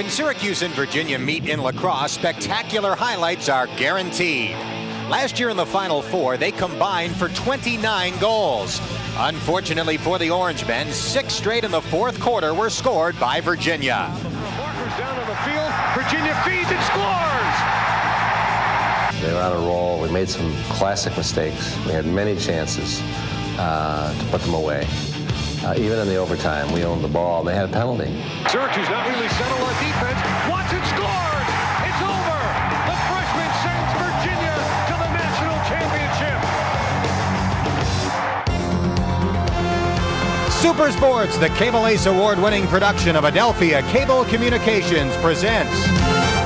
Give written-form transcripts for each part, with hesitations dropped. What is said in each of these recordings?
When Syracuse and Virginia meet in lacrosse, spectacular highlights are guaranteed. Last year in the Final Four, they combined for 29 goals. Unfortunately for the Orange men, 6 straight in the fourth quarter were scored by Virginia. Markers down on the field. Virginia feeds and scores. They were on a roll. We made some classic mistakes. We had many chances to put them away. Even in the overtime, we owned the ball. They had a penalty. Syracuse not really settled on defense. Watson scores. It's over. The freshman sends Virginia to the national championship. Super Sports, the Cable Ace Award-winning production of Adelphia Cable Communications, presents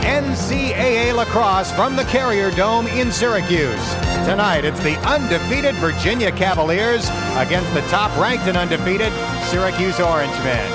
NCAA Lacrosse from the Carrier Dome in Syracuse. Tonight, it's the undefeated Virginia Cavaliers against the top-ranked and undefeated Syracuse Orangemen.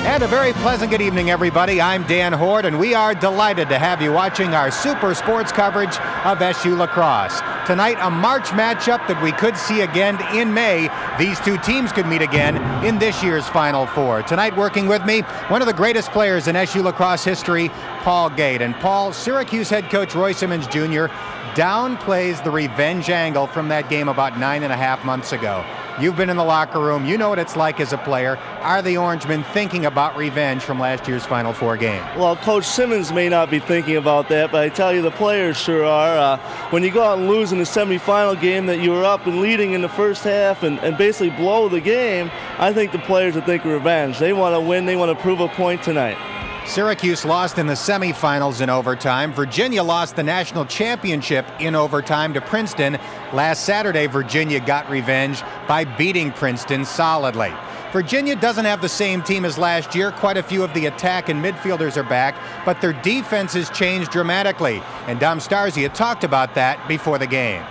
And a very pleasant good evening, everybody. I'm Dan Hort, and we are delighted to have you watching our Super Sports coverage of SU Lacrosse. Tonight, a March matchup that we could see again in May. These two teams could meet again in this year's Final Four. Tonight, working with me, one of the greatest players in SU Lacrosse history, Paul Gate. And Paul, Syracuse head coach Roy Simmons Jr. downplays the revenge angle from that game about 9.5 months ago. You've been in the locker room. You know what it's like as a player. Are the Orangemen thinking about revenge from last year's Final Four game? Well, Coach Simmons may not be thinking about that, but I tell you the players sure are. When you go out and lose in the semifinal game that you were up and leading in the first half and basically blow the game, I think the players are thinking revenge. They want to win. They want to prove a point tonight. Syracuse lost in the semifinals in overtime. Virginia lost the national championship in overtime to Princeton. Last Saturday, Virginia got revenge by beating Princeton solidly. Virginia doesn't have the same team as last year. Quite a few of the attack and midfielders are back, but their defense has changed dramatically. And Dom Starzia talked about that before the game.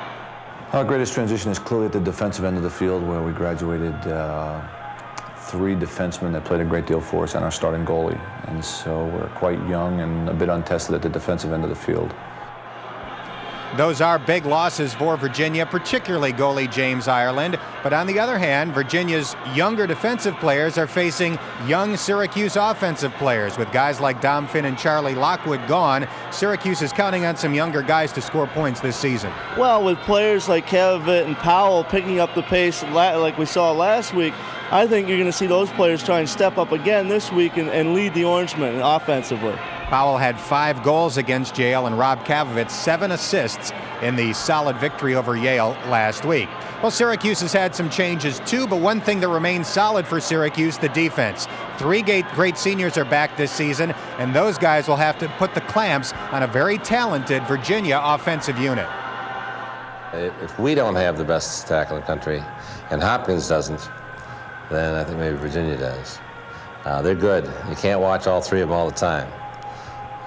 Our greatest transition is clearly at the defensive end of the field, where we graduated 3 defensemen that played a great deal for us and our starting goalie. And so we're quite young and a bit untested at the defensive end of the field. Those are big losses for Virginia, particularly goalie James Ireland. But on the other hand, Virginia's younger defensive players are facing young Syracuse offensive players. With guys like Dom Finn and Charlie Lockwood gone, Syracuse is counting on some younger guys to score points this season. Well, with players like Kavovit and Powell picking up the pace like we saw last week, I think you're going to see those players try and step up again this week and lead the Orangemen offensively. Powell had 5 goals against Yale, and Rob Kavovit 7 assists in the solid victory over Yale last week. Well, Syracuse has had some changes too, but one thing that remains solid for Syracuse, the defense. 3 great seniors are back this season, and those guys will have to put the clamps on a very talented Virginia offensive unit. If we don't have the best tackle in the country, and Hopkins doesn't, then I think maybe Virginia does. They're good. You can't watch all 3 of them all the time.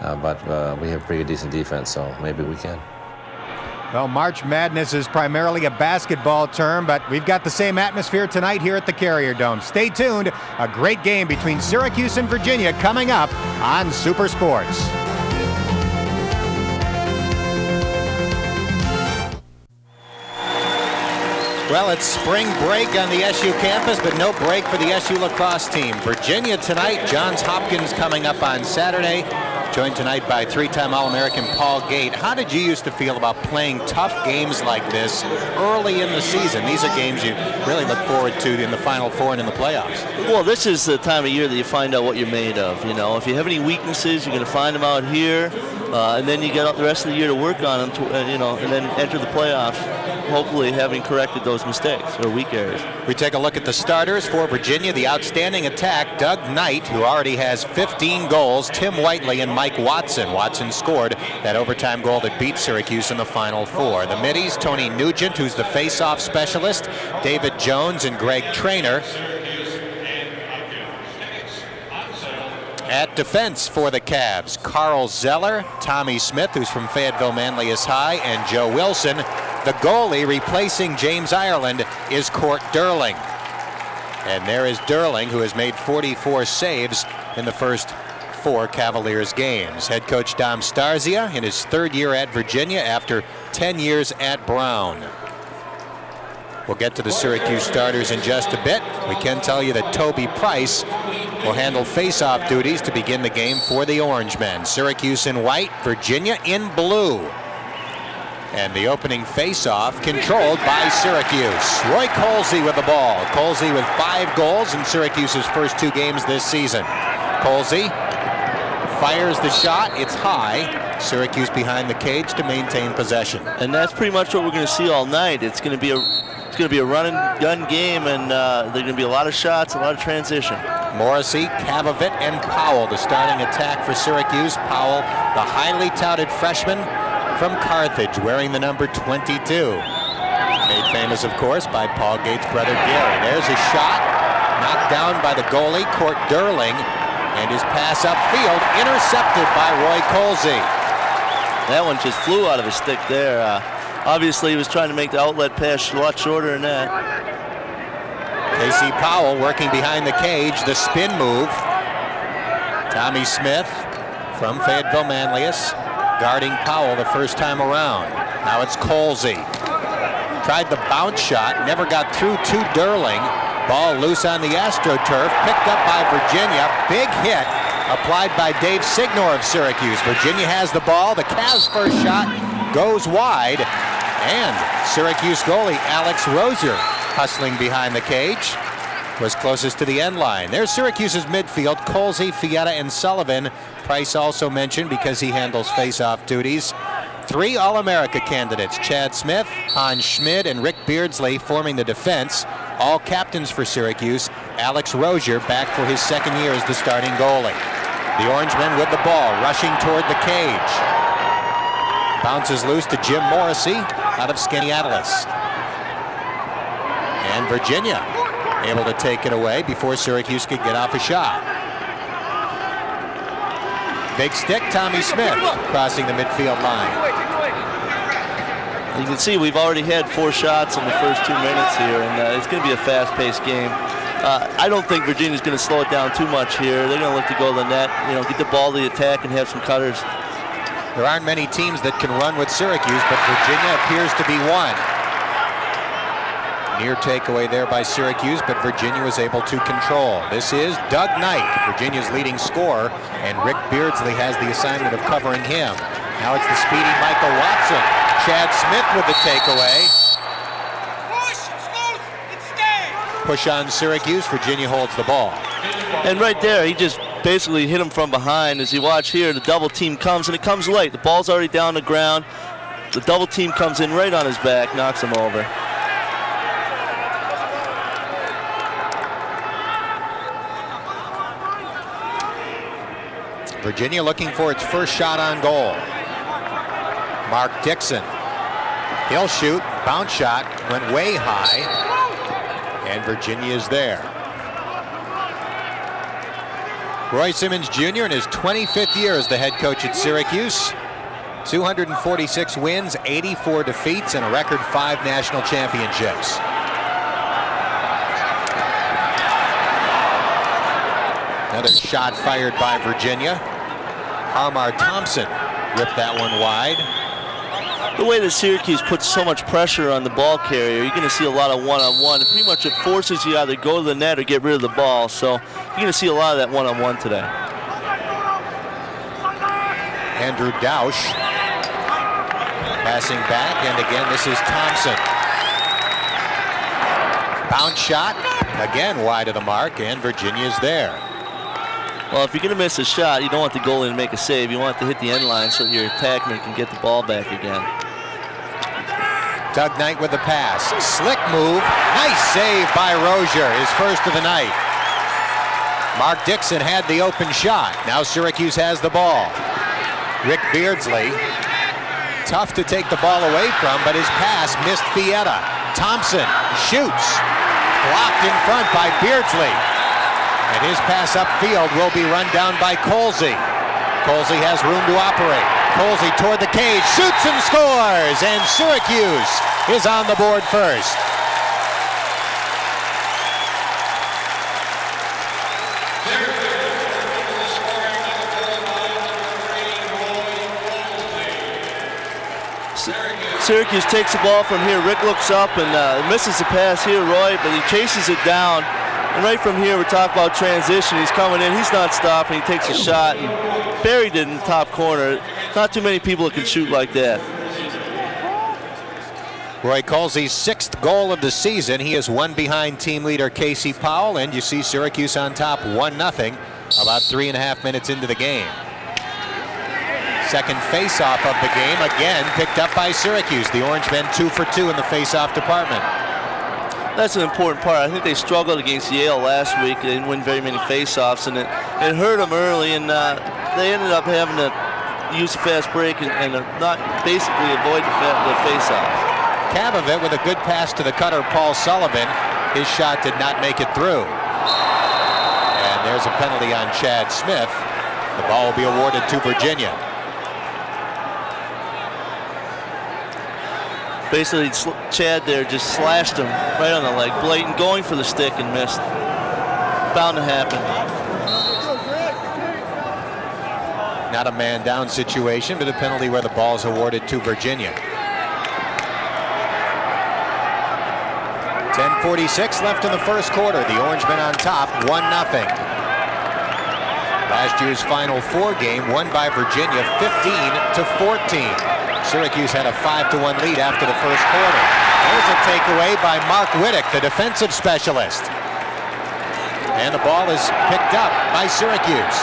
But we have pretty decent defense, so maybe we can. Well, March Madness is primarily a basketball term, but we've got the same atmosphere tonight here at the Carrier Dome. Stay tuned. A great game between Syracuse and Virginia coming up on Super Sports. Well, it's spring break on the SU campus, but no break for the SU lacrosse team. Virginia tonight, Johns Hopkins coming up on Saturday. Joined tonight by 3-time All-American Paul Gate. How did you used to feel about playing tough games like this early in the season? These are games you really look forward to in the Final Four and in the playoffs. Well, this is the time of year that you find out what you're made of. You know, if you have any weaknesses, you're going to find them out here, and then you get the rest of the year to work on them, and then enter the playoffs, hopefully having corrected those mistakes or weak areas. We take a look at the starters for Virginia. The outstanding attack, Doug Knight, who already has 15 goals, Tim Whiteley, and Mike Watson. Watson scored that overtime goal that beat Syracuse in the Final Four. The middies, Tony Nugent, who's the face-off specialist, David Jones, and Greg Traynor. At defense for the Cavs, Carl Zeller, Tommy Smith, who's from Fayetteville Manlius High, and Joe Wilson. The goalie replacing James Ireland is Court Durling. And there is Durling, who has made 44 saves in the first 4 Cavaliers games. Head coach Dom Starzia in his 3rd year at Virginia after 10 years at Brown. We'll get to the Syracuse starters in just a bit. We can tell you that Toby Price will handle face-off duties to begin the game for the Orangemen. Syracuse in white, Virginia in blue. And the opening face-off controlled by Syracuse. Roy Colsey with the ball. Colsey with 5 goals in Syracuse's first 2 games this season. Colsey fires the shot. It's high. Syracuse behind the cage to maintain possession. And that's pretty much what we're going to see all night. It's going to be a run and gun game, and there are going to be a lot of shots, a lot of transition. Morrissey, Kavovit, and Powell, the starting attack for Syracuse. Powell, the highly touted freshman from Carthage, wearing the number 22. Made famous, of course, by Paul Gates' brother Gary. There's a shot, knocked down by the goalie, Court Durling, and his pass upfield, intercepted by Roy Colsey. That one just flew out of his stick there. Obviously, he was trying to make the outlet pass a lot shorter than that. Casey Powell working behind the cage, the spin move. Tommy Smith from Fayetteville Manlius guarding Powell the first time around. Now it's Colsey. Tried the bounce shot, never got through to Durling. Ball loose on the AstroTurf, picked up by Virginia. Big hit applied by Dave Signor of Syracuse. Virginia has the ball. The Cavs' first shot goes wide. And Syracuse goalie Alex Rozier, hustling behind the cage, was closest to the end line. There's Syracuse's midfield. Colsey, Fietta, and Sullivan. Price also mentioned because he handles face-off duties. 3 All-America candidates, Chad Smith, Hans Schmid, and Rick Beardsley, forming the defense. All captains for Syracuse. Alex Rozier back for his second year as the starting goalie. The Orangemen with the ball, rushing toward the cage. Bounces loose to Jim Morrissey out of Skaneateles. And Virginia able to take it away before Syracuse could get off a shot. Big stick, Tommy Smith crossing the midfield line. You can see we've already had 4 shots in the first 2 minutes here, and it's going to be a fast-paced game. I don't think Virginia's going to slow it down too much here. They're going to look to go to the net, get the ball to the attack and have some cutters. There aren't many teams that can run with Syracuse, but Virginia appears to be one. Near takeaway there by Syracuse, but Virginia was able to control. This is Doug Knight, Virginia's leading scorer, and Rick Beardsley has the assignment of covering him. Now it's the speedy Michael Watson. Chad Smith with the takeaway. Push on Syracuse, Virginia holds the ball. And right there, he just basically hit him from behind. As you watch here, the double team comes, and it comes late. The ball's already down the ground. The double team comes in right on his back, knocks him over. Virginia looking for its first shot on goal. Mark Dixon. He'll shoot. Bounce shot went way high. And Virginia is there. Roy Simmons Jr. in his 25th year as the head coach at Syracuse. 246 wins, 84 defeats, and a record 5 national championships. Another shot fired by Virginia. Harmar Thompson ripped that one wide. The way that Syracuse puts so much pressure on the ball carrier, you're going to see a lot of one-on-one. And pretty much it forces you either go to the net or get rid of the ball. So you're going to see a lot of that one-on-one today. Andrew Dausch passing back, and again this is Thompson. Bounce shot, again wide of the mark, and Virginia's there. Well, if you're going to miss a shot, you don't want the goalie to make a save. You want it to hit the end line so your attackman can get the ball back again. Doug Knight with the pass. Slick move. Nice save by Rozier, his first of the night. Mark Dixon had the open shot. Now Syracuse has the ball. Rick Beardsley, tough to take the ball away from, but his pass missed Fietta. Thompson shoots. Blocked in front by Beardsley. And his pass upfield will be run down by Colsey. Colsey has room to operate. Colsey toward the cage, shoots and scores! And Syracuse is on the board first. Syracuse takes the ball from here. Rick looks up and misses the pass here, Roy, but he chases it down. And right from here, we're talking about transition. He's coming in, he's not stopping, he takes a shot, and buried it in the top corner. Not too many people that can shoot like that. Roy Colsey's 6th goal of the season. He is one behind team leader Casey Powell, and you see Syracuse on top 1-0 about 3.5 minutes into the game. Second face-off of the game, again picked up by Syracuse. The Orangemen 2 for 2 in the face-off department. That's an important part. I think they struggled against Yale last week. They didn't win very many face-offs, and it hurt them early, and they ended up having to use a fast break and not basically avoid the face-off. Kavovit with a good pass to the cutter, Paul Sullivan. His shot did not make it through. And there's a penalty on Chad Smith. The ball will be awarded to Virginia. Basically, Chad there just slashed him right on the leg. Blatant, going for the stick and missed. Bound to happen. Not a man down situation, but a penalty where the ball is awarded to Virginia. 10:46 left in the first quarter. The Orangemen on top, 1-0. Last year's Final Four game won by Virginia 15-14. Syracuse had a 5-1 lead after the first quarter. There's a takeaway by Mark Wittick, the defensive specialist. And the ball is picked up by Syracuse.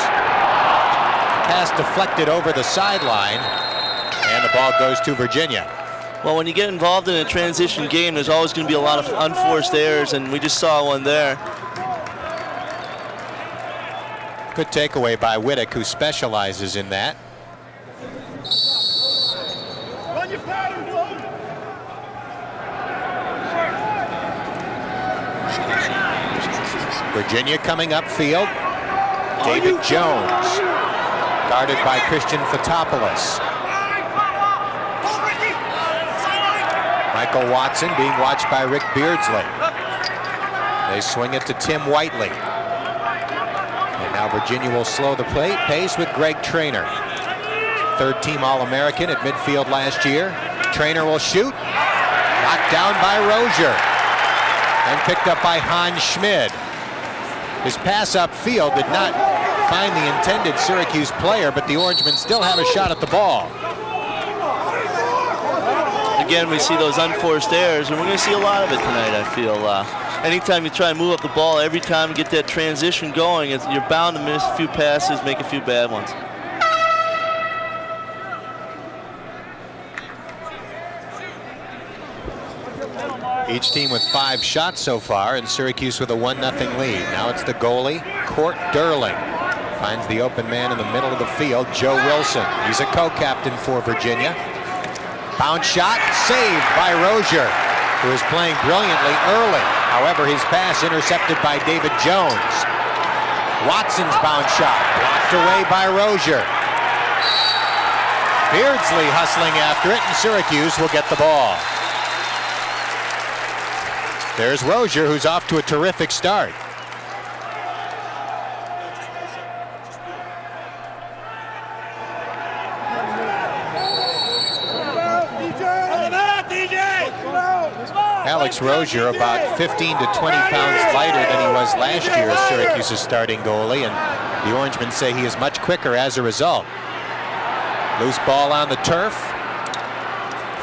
Pass deflected over the sideline, and the ball goes to Virginia. Well, when you get involved in a transition game, there's always going to be a lot of unforced errors, and we just saw one there. Good takeaway by Wittick, who specializes in that. Virginia coming upfield. David Jones, guarded by Christian Fotopoulos. Michael Watson being watched by Rick Beardsley. They swing it to Tim Whiteley. And now Virginia will slow the pace with Greg Traynor. Third-team All-American at midfield last year. Traynor will shoot. Knocked down by Rozier. And picked up by Hans Schmid. His pass upfield did not find the intended Syracuse player, but the Orangemen still have a shot at the ball. Again, we see those unforced errors, and we're going to see a lot of it tonight, I feel. Anytime you try and move up the ball, every time you get that transition going, you're bound to miss a few passes, make a few bad ones. Each team with 5 shots so far, and Syracuse with a 1-0 lead. Now it's the goalie, Court Durling. Finds the open man in the middle of the field, Joe Wilson. He's a co-captain for Virginia. Bounce shot, saved by Rozier, who is playing brilliantly early. However, his pass intercepted by David Jones. Watson's bounce shot, blocked away by Rozier. Beardsley hustling after it, and Syracuse will get the ball. There's Rozier, who's off to a terrific start. Alex Rozier, about 15 to 20 pounds lighter than he was last year as Syracuse's starting goalie, and the Orangemen say he is much quicker as a result. Loose ball on the turf.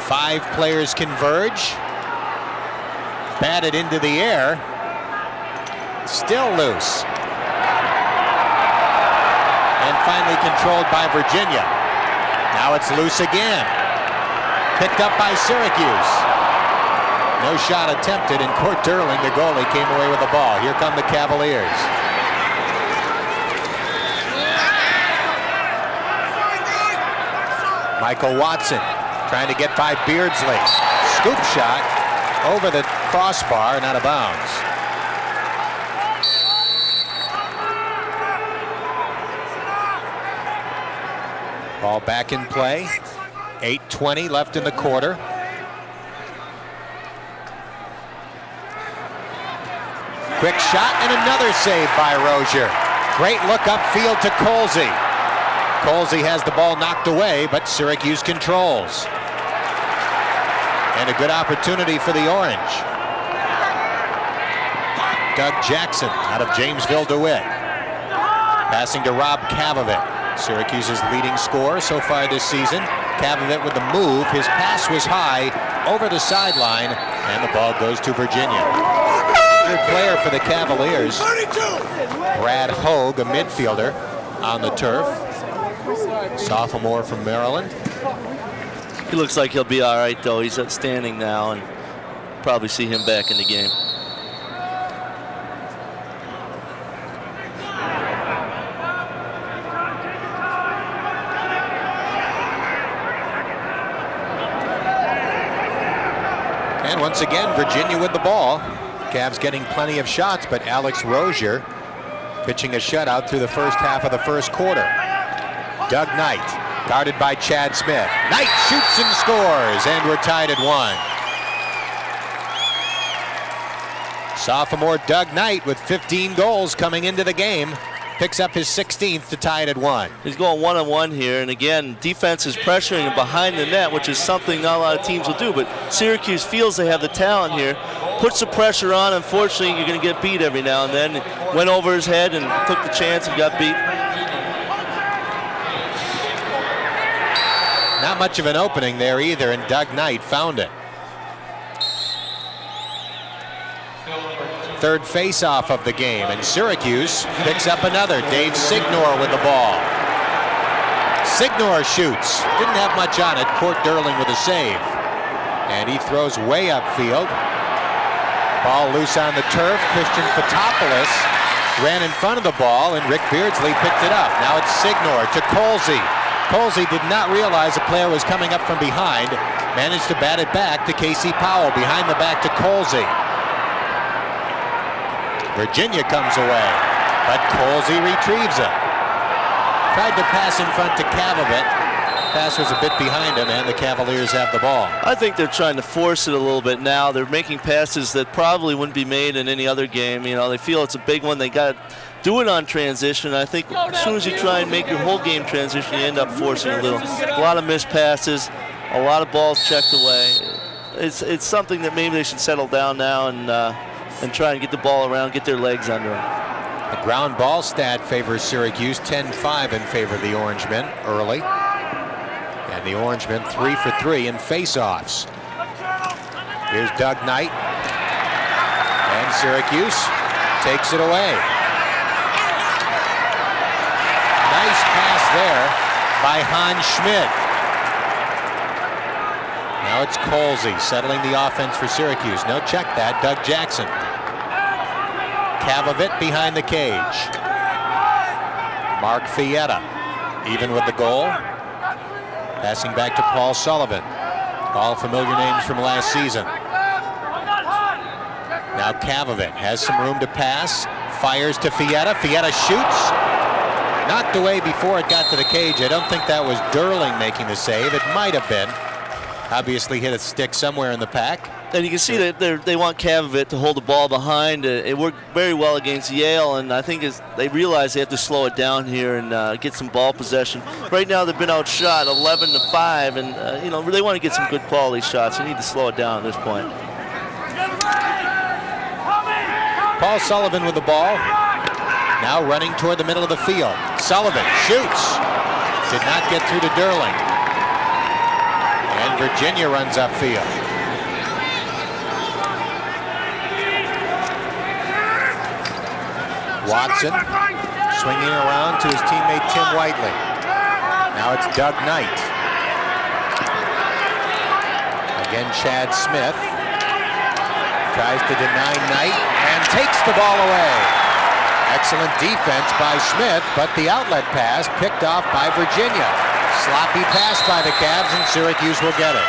5 players converge. Batted into the air. Still loose. And finally controlled by Virginia. Now it's loose again. Picked up by Syracuse. No shot attempted, and Court Durling, the goalie, came away with the ball. Here come the Cavaliers. Michael Watson trying to get by Beardsley. Scoop shot over the crossbar and out of bounds. Ball back in play. 8:20 left in the quarter. Quick shot and another save by Rozier. Great look upfield to Colsey. Colsey has the ball knocked away, but Syracuse controls. And a good opportunity for the Orange. Doug Jackson out of Jamesville DeWitt. Passing to Rob Cavavit, Syracuse's leading scorer so far this season. Cavavit with the move. His pass was high over the sideline, and the ball goes to Virginia. Good player for the Cavaliers. Brad Hogue, a midfielder, on the turf. Sophomore from Maryland. He looks like he'll be all right, though. He's outstanding now, and probably see him back in the game. And once again, Virginia with the ball. Cavs getting plenty of shots, but Alex Rozier pitching a shutout through the first half of the first quarter. Doug Knight, guarded by Chad Smith. Knight shoots and scores, and we're tied at 1. Sophomore Doug Knight with 15 goals coming into the game. Picks up his 16th to tie it at 1. He's going one-on-one here, and again, defense is pressuring him behind the net, which is something not a lot of teams will do, but Syracuse feels they have the talent here, puts the pressure on. Unfortunately, you're going to get beat every now and then. Went over his head and took the chance and got beat. Not much of an opening there either, and Doug Knight found it. Third face-off of the game, and Syracuse picks up another. Dave Signor with the ball. Signor shoots. Didn't have much on it. Court Durling with a save. And he throws way upfield. Ball loose on the turf. Christian Fotopoulos ran in front of the ball, and Rick Beardsley picked it up. Now it's Signor to Colsey. Colsey did not realize a player was coming up from behind. Managed to bat it back to Casey Powell. Behind the back to Colsey. Virginia comes away, but Colsey retrieves it. Tried to pass in front to Cavavit. Pass was a bit behind him, and the Cavaliers have the ball. I think they're trying to force it a little bit now. They're making passes that probably wouldn't be made in any other game. You know, they feel it's a big one. They got to do it on transition. I think as soon as you try and make your whole game transition, you end up forcing a little. A lot of missed passes, a lot of balls checked away. It's something that maybe they should settle down now and try and get the ball around, get their legs under them. The ground ball stat favors Syracuse, 10-5 in favor of the Orangemen early. And the Orangemen 3 for 3 in face-offs. Here's Doug Knight. And Syracuse takes it away. Nice pass there by Hans Schmidt. Now it's Colsey settling the offense for Syracuse. No, check that, Doug Jackson. Cavavit behind the cage. Mark Fietta, even with the goal. Passing back to Paul Sullivan. All familiar names from last season. Now Cavavit has some room to pass. Fires to Fietta. Fietta shoots. Knocked away before it got to the cage. I don't think that was Durling making the save. It might have been. Obviously hit a stick somewhere in the pack. And you can see that they want Cavavit to hold the ball behind. It worked very well against Yale, and I think they realize they have to slow it down here and get some ball possession. Right now they've been outshot 11-5, and you know, they want to get some good quality shots. They need to slow it down at this point. Paul Sullivan with the ball. Now running toward the middle of the field. Sullivan shoots. Did not get through to Durling. And Virginia runs upfield. Watson swinging around to his teammate Tim Whiteley. Now it's Doug Knight. Again, Chad Smith tries to deny Knight and takes the ball away. Excellent defense by Smith, but the outlet pass picked off by Virginia. Sloppy pass by the Cavs, and Syracuse will get it.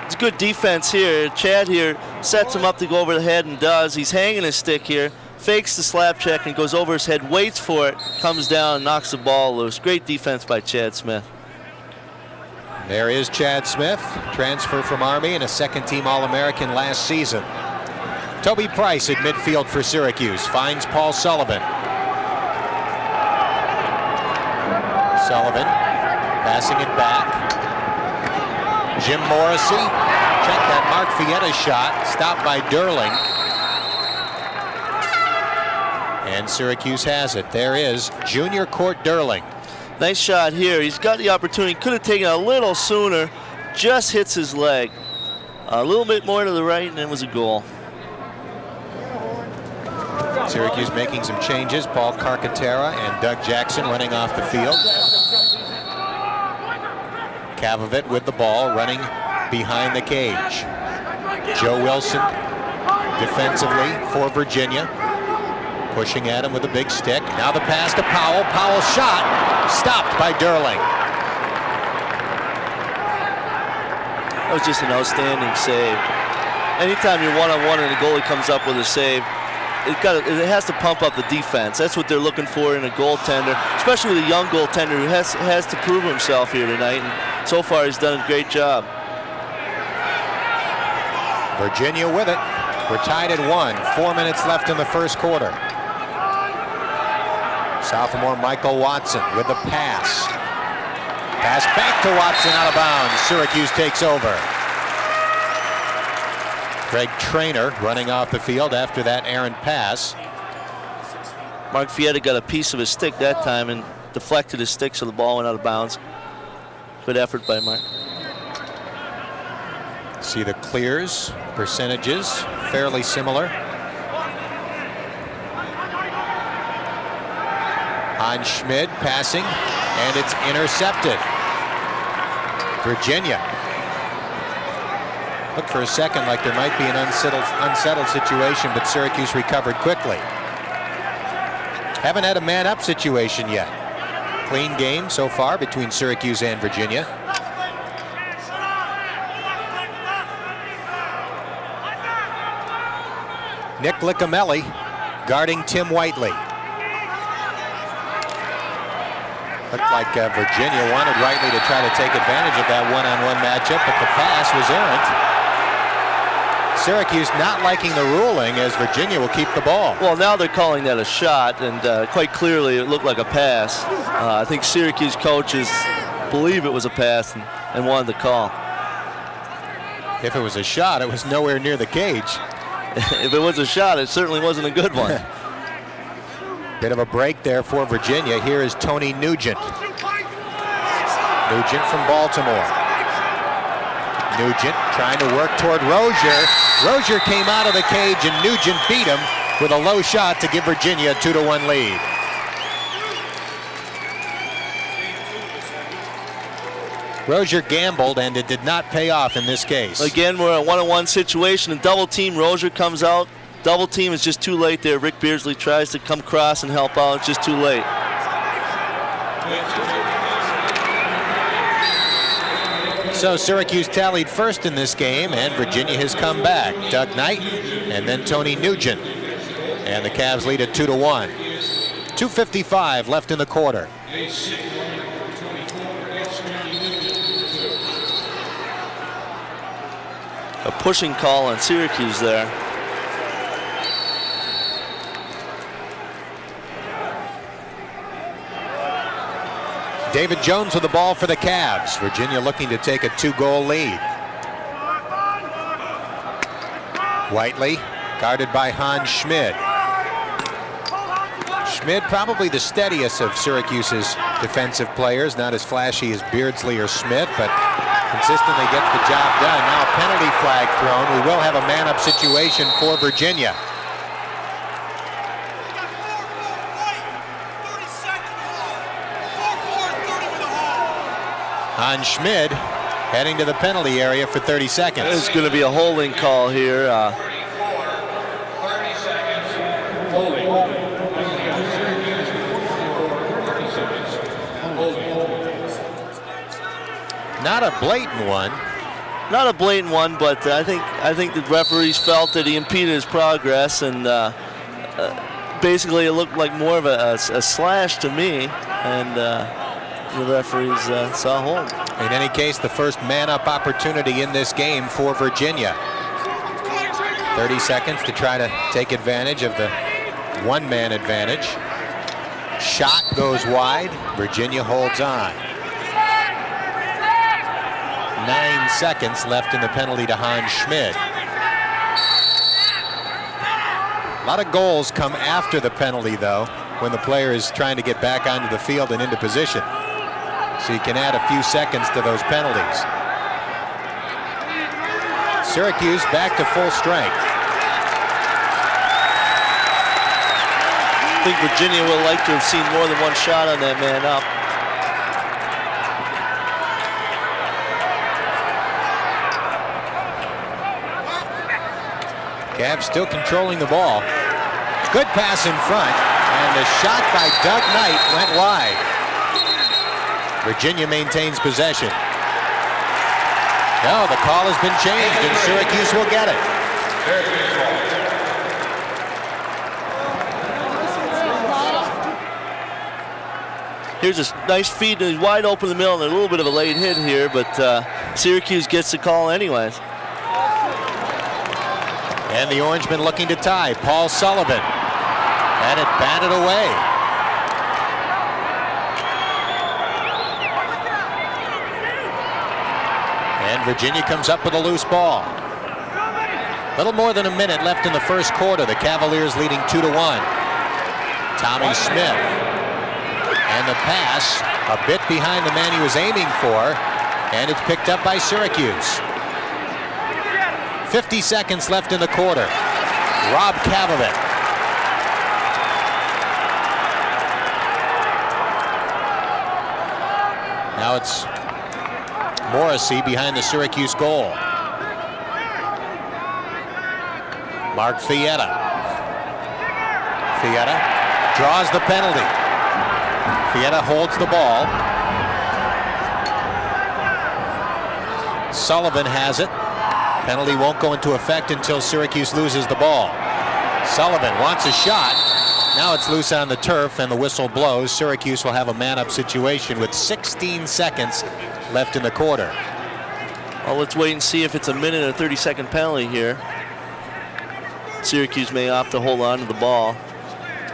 It's good defense here. Chad here sets him up to go over the head and does. He's hanging his stick here, fakes the slap check and goes over his head, waits for it, comes down and knocks the ball loose. Great defense by Chad Smith. There is Chad Smith, transfer from Army and a second-team All-American last season. Toby Price at midfield for Syracuse finds Paul Sullivan. Sullivan passing it back. Jim Morrissey check that Mark Fietta shot, stopped by Durling. And Syracuse has it. There is Junior Court Durling. Nice shot here. He's got the opportunity. Could have taken it a little sooner. Just hits his leg. A little bit more to the right, and it was a goal. Syracuse making some changes. Paul Carcaterra and Doug Jackson running off the field. Kavovit with the ball, running behind the cage. Joe Wilson defensively for Virginia. Pushing at him with a big stick. Now the pass to Powell. Powell's shot stopped by Durling. That was just an outstanding save. Anytime you're one-on-one and the goalie comes up with a save, it has to pump up the defense. That's what they're looking for in a goaltender, especially with a young goaltender who has to prove himself here tonight. And so far, he's done a great job. Virginia with it. We're tied at 1. 4 minutes left in the first quarter. Sophomore Michael Watson with the pass. Pass back to Watson, out of bounds. Syracuse takes over. Greg Traynor running off the field after that errant pass. Mark Fietta got a piece of his stick that time and deflected his stick so the ball went out of bounds. Good effort by Mark. See the clears, percentages, fairly similar. Hans Schmid passing, and it's intercepted. Virginia. Looked for a second like there might be an unsettled situation, but Syracuse recovered quickly. Haven't had a man-up situation yet. Clean game so far between Syracuse and Virginia. Nick Licamelli guarding Tim Whiteley. Looked like Virginia wanted Whiteley to try to take advantage of that one-on-one matchup, but the pass was errant. Syracuse not liking the ruling as Virginia will keep the ball. Well, now they're calling that a shot, and quite clearly it looked like a pass. I think Syracuse coaches believe it was a pass and wanted the call. If it was a shot, it was nowhere near the cage. If it was a shot, it certainly wasn't a good one. Bit of a break there for Virginia. Here is Tony Nugent. Nugent from Baltimore. Nugent trying to work toward Rozier. Rozier came out of the cage and Nugent beat him with a low shot to give Virginia a 2-1 lead. Rozier gambled and it did not pay off in this case. Again, we're in a one-on-one situation. A double team, Rozier comes out. Double team is just too late there. Rick Beardsley tries to come across and help out. It's just too late. So Syracuse tallied first in this game, and Virginia has come back. Doug Knight and then Tony Nugent. And the Cavs lead at 2-1. 2:55 left in the quarter. A pushing call on Syracuse there. David Jones with the ball for the Cavs. Virginia looking to take a 2-goal lead. Whiteley guarded by Hans Schmid. Schmid probably the steadiest of Syracuse's defensive players, not as flashy as Beardsley or Smith, but consistently gets the job done. Now a penalty flag thrown. We will have a man-up situation for Virginia. Hans Schmid heading to the penalty area for 30 seconds. There's going to be a holding call here. Not a blatant one. Not a blatant one, but I think the referees felt that he impeded his progress, and basically it looked like more of a slash to me, and the referees saw a hold. In any case, the first man-up opportunity in this game for Virginia. 30 seconds to try to take advantage of the one-man advantage. Shot goes wide. Virginia holds on. 9 seconds left in the penalty to Hans Schmid. A lot of goals come after the penalty, though, when the player is trying to get back onto the field and into position. So you can add a few seconds to those penalties. Syracuse back to full strength. I think Virginia would like to have seen more than one shot on that man up. Cavs still controlling the ball. Good pass in front, and the shot by Doug Knight went wide. Virginia maintains possession. No, the call has been changed, and Syracuse will get it. Here's a nice feed. He's wide open in the middle, and a little bit of a late hit here, but Syracuse gets the call anyways. And the Orangemen looking to tie. Paul Sullivan had it batted away. And Virginia comes up with a loose ball. Little more than a minute left in the first quarter. The Cavaliers leading 2-1. Tommy Smith. And the pass a bit behind the man he was aiming for. And it's picked up by Syracuse. 50 seconds left in the quarter. Rob Kavovit. Now it's Morrissey behind the Syracuse goal. Mark Fietta. Fietta draws the penalty. Fietta holds the ball. Sullivan has it. Penalty won't go into effect until Syracuse loses the ball. Sullivan wants a shot. Now it's loose on the turf and the whistle blows. Syracuse will have a man-up situation with 16 seconds left in the quarter. Well, let's wait and see if it's a minute or 30-second penalty here. Syracuse may opt to hold on to the ball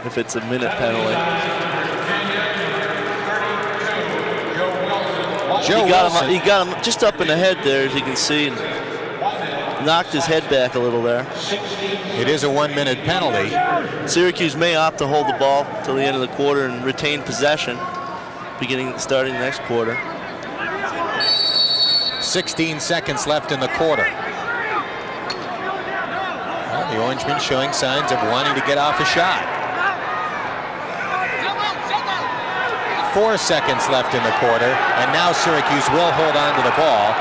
if it's a minute penalty. He got him just up in the head there, as you can see, and knocked his head back a little there. It is a 1-minute penalty. Syracuse may opt to hold the ball till the end of the quarter and retain possession, starting the next quarter. 16 seconds left in the quarter. Well, the Orangemen showing signs of wanting to get off a shot. 4 seconds left in the quarter, and now Syracuse will hold on to the ball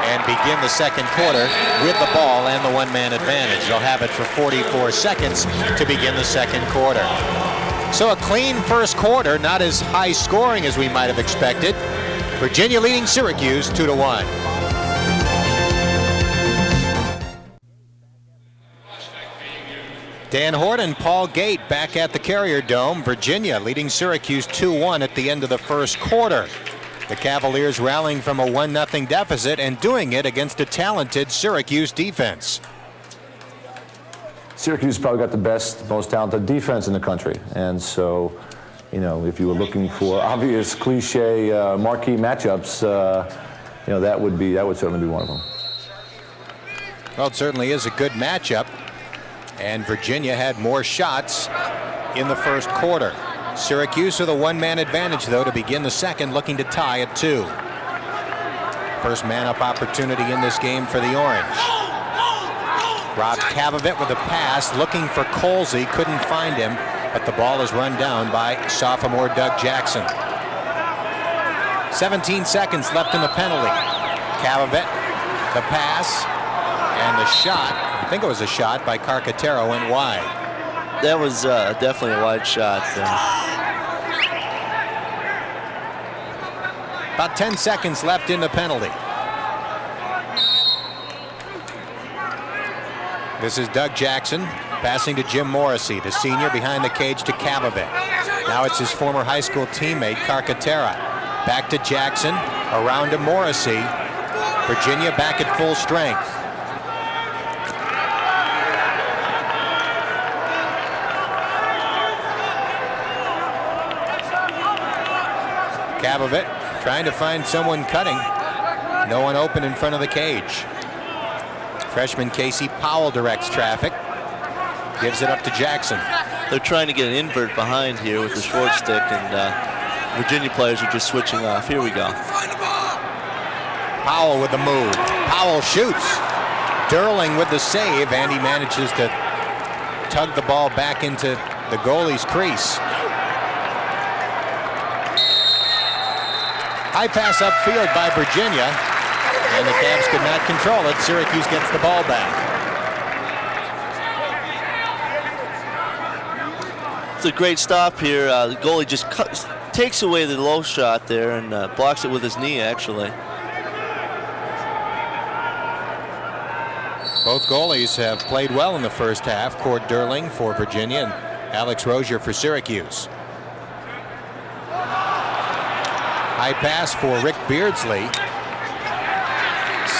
and begin the second quarter with the ball and the one-man advantage. They'll have it for 44 seconds to begin the second quarter. So a clean first quarter, not as high scoring as we might have expected. Virginia leading Syracuse 2-1. Dan Hort and Paul Gate back at the Carrier Dome. Virginia leading Syracuse 2-1 at the end of the first quarter. The Cavaliers rallying from a 1-0 deficit and doing it against a talented Syracuse defense. Syracuse probably got the best, most talented defense in the country. And so, you know, if you were looking for obvious cliche marquee matchups, you know, that would certainly be one of them. Well, it certainly is a good matchup. And Virginia had more shots in the first quarter. Syracuse with a one-man advantage, though, to begin the second, looking to tie at 2. First man-up opportunity in this game for the Orange. Rob Kavovit with a pass, looking for Colsey, couldn't find him, but the ball is run down by sophomore Doug Jackson. 17 seconds left in the penalty. Kavovit, the pass, and the shot. I think it was a shot by Carcaterra, went wide. That was definitely a wide shot. About 10 seconds left in the penalty. This is Doug Jackson passing to Jim Morrissey, the senior, behind the cage to Kavovit. Now it's his former high school teammate, Carcaterra. Back to Jackson, around to Morrissey. Virginia back at full strength. Kavovit trying to find someone cutting. No one open in front of the cage. Freshman Casey Powell directs traffic. Gives it up to Jackson. They're trying to get an invert behind here with the short stick, and Virginia players are just switching off. Here we go. Powell with the move. Powell shoots. Durling with the save, and he manages to tug the ball back into the goalie's crease. High pass upfield by Virginia, and the Cavs could not control it. Syracuse gets the ball back. It's a great stop here. The goalie just takes away the low shot there and blocks it with his knee, actually. Both goalies have played well in the first half. Cord Durling for Virginia and Alex Rozier for Syracuse. High pass for Rick Beardsley.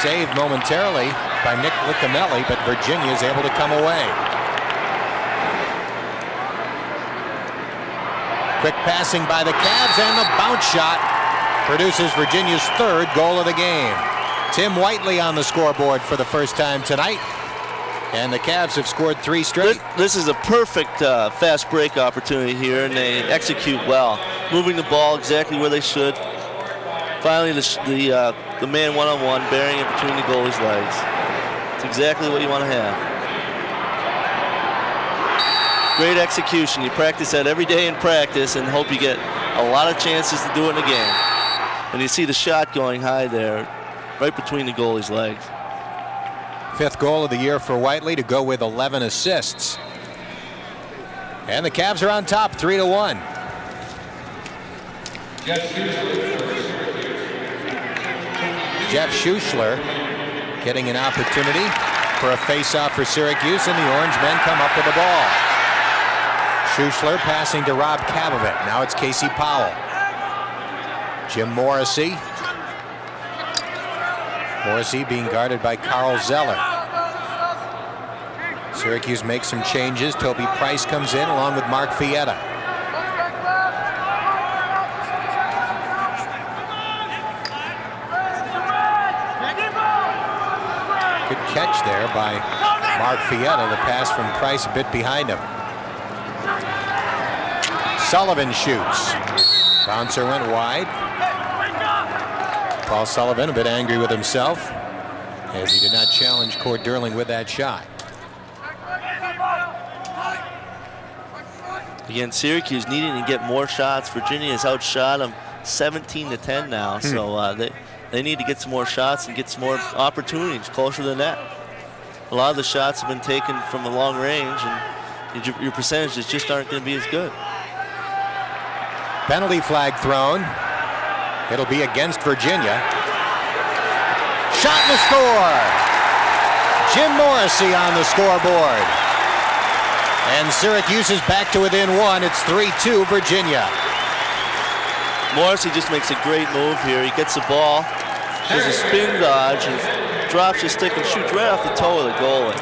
Saved momentarily by Nick Licamelli, but Virginia is able to come away. Quick passing by the Cavs, and the bounce shot produces Virginia's third goal of the game. Tim Whiteley on the scoreboard for the first time tonight, and the Cavs have scored 3 straight. This is a perfect fast break opportunity here, and they execute well, moving the ball exactly where they should. Finally, the man one-on-one, burying it between the goalie's legs. It's exactly what you want to have. Great execution. You practice that every day in practice and hope you get a lot of chances to do it in a game. And you see the shot going high there, right between the goalie's legs. 5th goal of the year for Whiteley, to go with 11 assists. And the Cavs are on top, 3-1. Jeff Schuschler getting an opportunity for a face-off for Syracuse, and the Orange men come up with the ball. Schuschler passing to Rob Kavovit. Now it's Casey Powell. Jim Morrissey. Morrissey being guarded by Carl Zeller. Syracuse makes some changes. Toby Price comes in along with Mark Fietta. Good catch there by Mark Fietta. The pass from Price a bit behind him. Sullivan shoots. Bouncer went wide. Paul Sullivan a bit angry with himself as he did not challenge Cord Durling with that shot. Again, Syracuse needing to get more shots. Virginia has outshot them 17-10 now, so they need to get some more shots and get some more opportunities closer to the net. A lot of the shots have been taken from a long range, and your percentages just aren't going to be as good. Penalty flag thrown. It'll be against Virginia. Shot and a score. Jim Morrissey on the scoreboard. And Syracuse is back to within 1. It's 3-2 Virginia. Morrissey just makes a great move here. He gets the ball, does a spin dodge, and drops his stick and shoots right off the toe of the goalie.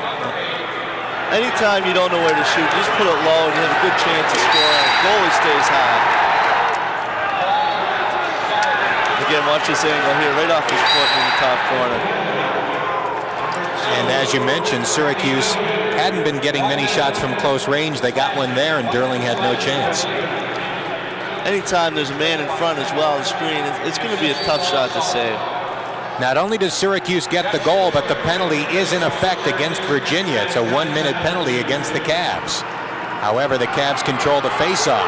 Anytime you don't know where to shoot, you just put it low and you have a good chance of scoring. The goalie stays high. Again, watch this angle here, right off his foot in the top corner. And as you mentioned, Syracuse hadn't been getting many shots from close range. They got one there, and Durling had no chance. Anytime there's a man in front as well, the screen, it's going to be a tough shot to save. Not only does Syracuse get the goal, but the penalty is in effect against Virginia. It's a 1-minute penalty against the Cavs. However, the Cavs control the face-off.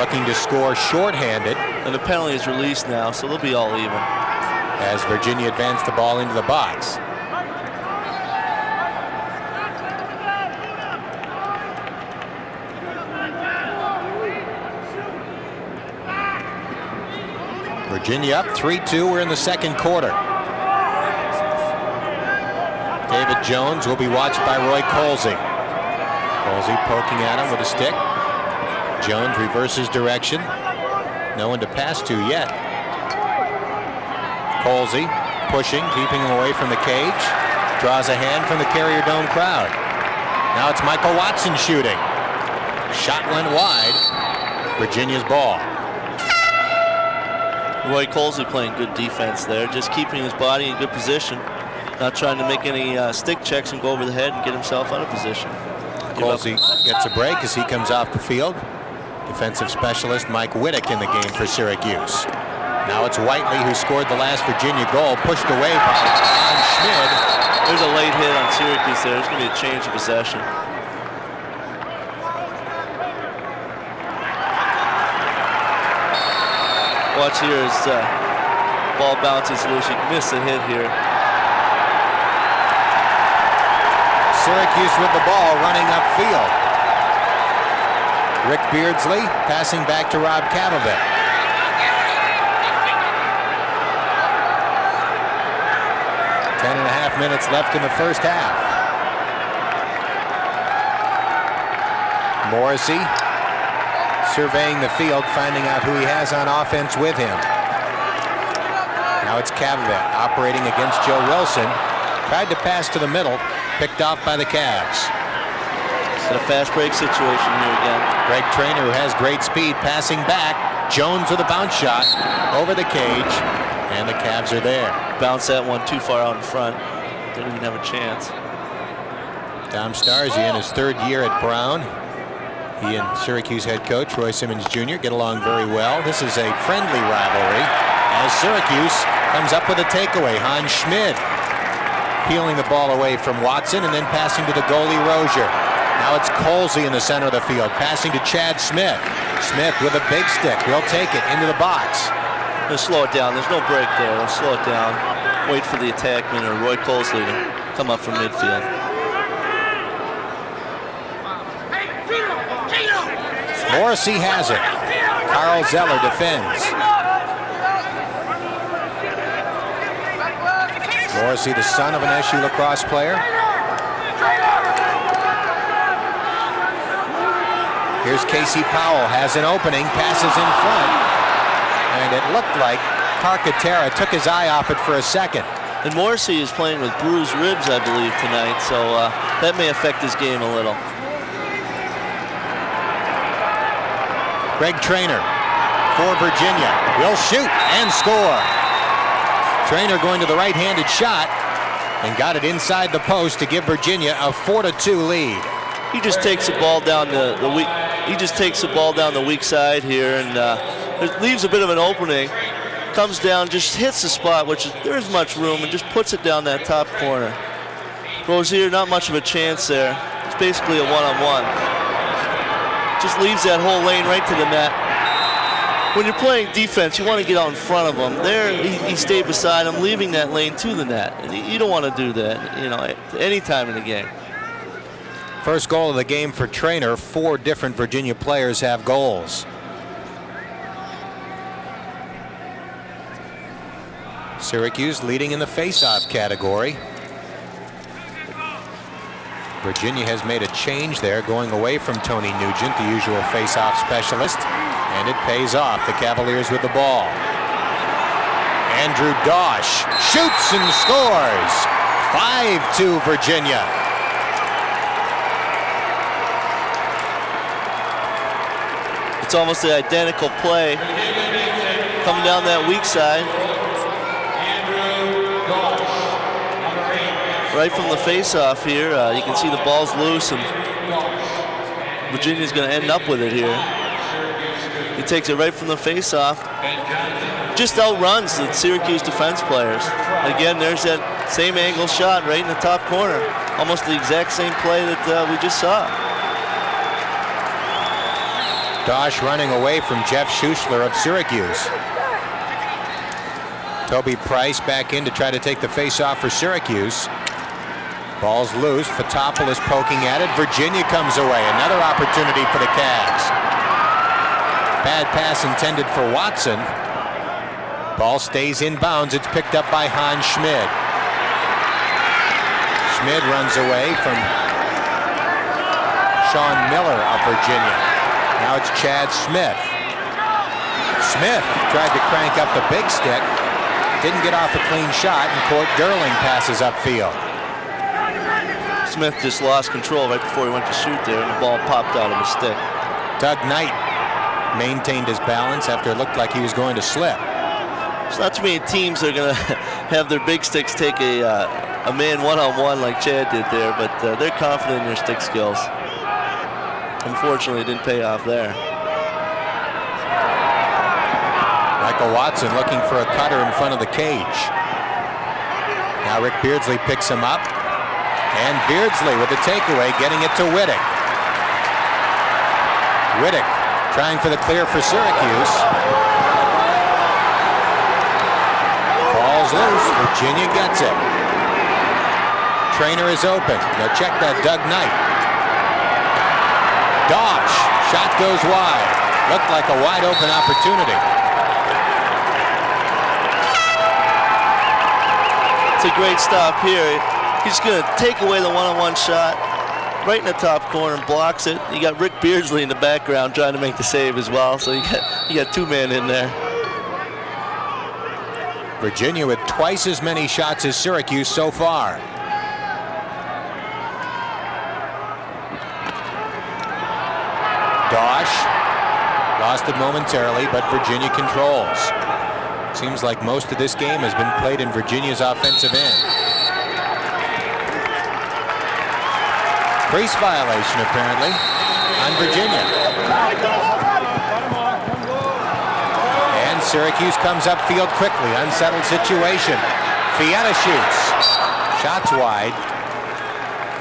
Looking to score shorthanded. And the penalty is released now, so they'll be all even. As Virginia advanced the ball into the box. Virginia up 3-2. We're in the second quarter. David Jones will be watched by Roy Colsey. Colsey poking at him with a stick. Jones reverses direction. No one to pass to yet. Colsey pushing, keeping him away from the cage. Draws a hand from the Carrier Dome crowd. Now it's Michael Watson shooting. Shot went wide. Virginia's ball. Roy Colsley playing good defense there, just keeping his body in good position, not trying to make any stick checks and go over the head and get himself out of position. Colsley gets a break as he comes off the field. Defensive specialist Mike Whittick in the game for Syracuse. Now it's Whiteley who scored the last Virginia goal, pushed away by Schmid. There's a late hit on Syracuse there. There's going to be a change of possession. Watch here as ball bounces loose. You miss a hit here. Syracuse with the ball running upfield. Rick Beardsley passing back to Rob Kavovit. 10.5 minutes left in the first half. Morrissey surveying the field, finding out who he has on offense with him. Now it's Kavovit operating against Joe Wilson. Tried to pass to the middle, picked off by the Cavs. It's a fast break situation here again. Greg Traynor, who has great speed, passing back. Jones with a bounce shot over the cage, and the Cavs are there. Bounce that one too far out in front. Didn't even have a chance. Dom Starzy in his third year at Brown. He and Syracuse head coach Roy Simmons Jr. get along very well. This is a friendly rivalry as Syracuse comes up with a takeaway. Hans Schmid peeling the ball away from Watson and then passing to the goalie Rozier. Now it's Colsey in the center of the field, passing to Chad Smith. Smith with a big stick. He'll take it into the box. They'll slow it down. There's no break there. They'll slow it down. Wait for the attackman or Roy Colsley to come up from midfield. Morrissey has it. Carl Zeller defends. Morrissey, the son of an SU lacrosse player. Here's Casey Powell, has an opening, passes in front, and it looked like Carcaterra took his eye off it for a second. And Morrissey is playing with bruised ribs, I believe, tonight, so that may affect his game a little. Greg Traynor for Virginia will shoot and score. Traynor going to the right-handed shot and got it inside the post to give Virginia a 4-2 lead. He just takes the ball down the weak. He just takes the ball down the weak side here, and it leaves a bit of an opening. Comes down, just hits the spot, which there isn't much room, and just puts it down that top corner. Rozier, not much of a chance there. It's basically a one-on-one. Just leaves that whole lane right to the net. When you're playing defense, you want to get out in front of him. There, he stayed beside him, leaving that lane to the net. You don't want to do that, you know, any time in the game. First goal of the game for Traynor. 4 different Virginia players have goals. Syracuse leading in the face-off category. Virginia has made a change there, going away from Tony Nugent, the usual face-off specialist, and it pays off. The Cavaliers with the ball. Andrew Dosh shoots and scores. 5-2 Virginia. It's almost an identical play. Coming down that weak side. Right from the face-off here, you can see the ball's loose, and Virginia's going to end up with it here. He takes it right from the face-off. Just outruns the Syracuse defense players. Again, there's that same angle shot right in the top corner. Almost the exact same play that we just saw. Dosh running away from Jeff Schuschler of Syracuse. Toby Price back in to try to take the face-off for Syracuse. Ball's loose. Fotopoulos poking at it. Virginia comes away. Another opportunity for the Cavs. Bad pass intended for Watson. Ball stays in bounds. It's picked up by Hans Schmid. Schmid runs away from Sean Miller of Virginia. Now it's Chad Smith. Smith tried to crank up the big stick. Didn't get off a clean shot, and Court Durling passes upfield. Smith just lost control right before he went to shoot there, and the ball popped out of his stick. Doug Knight maintained his balance after it looked like he was going to slip. There's not too many teams that are going to have their big sticks take a man one-on-one like Chad did there, but they're confident in their stick skills. Unfortunately, it didn't pay off there. Michael Watson looking for a cutter in front of the cage. Now Rick Beardsley picks him up. And Beardsley with the takeaway, getting it to Wittick. Wittick trying for the clear for Syracuse. Ball's loose. Virginia gets it. Trainer is open. Now check that Doug Knight. Dosh. Shot goes wide. Looked like a wide open opportunity. It's a great stop here. He's going to take away the one-on-one shot right in the top corner and blocks it. You got Rick Beardsley in the background trying to make the save as well, so you got two men in there. Virginia with twice as many shots as Syracuse so far. Dosh lost it momentarily, but Virginia controls. Seems like most of this game has been played in Virginia's offensive end. Crease violation apparently on Virginia. And Syracuse comes upfield quickly. Unsettled situation. Fietta shoots. Shots wide.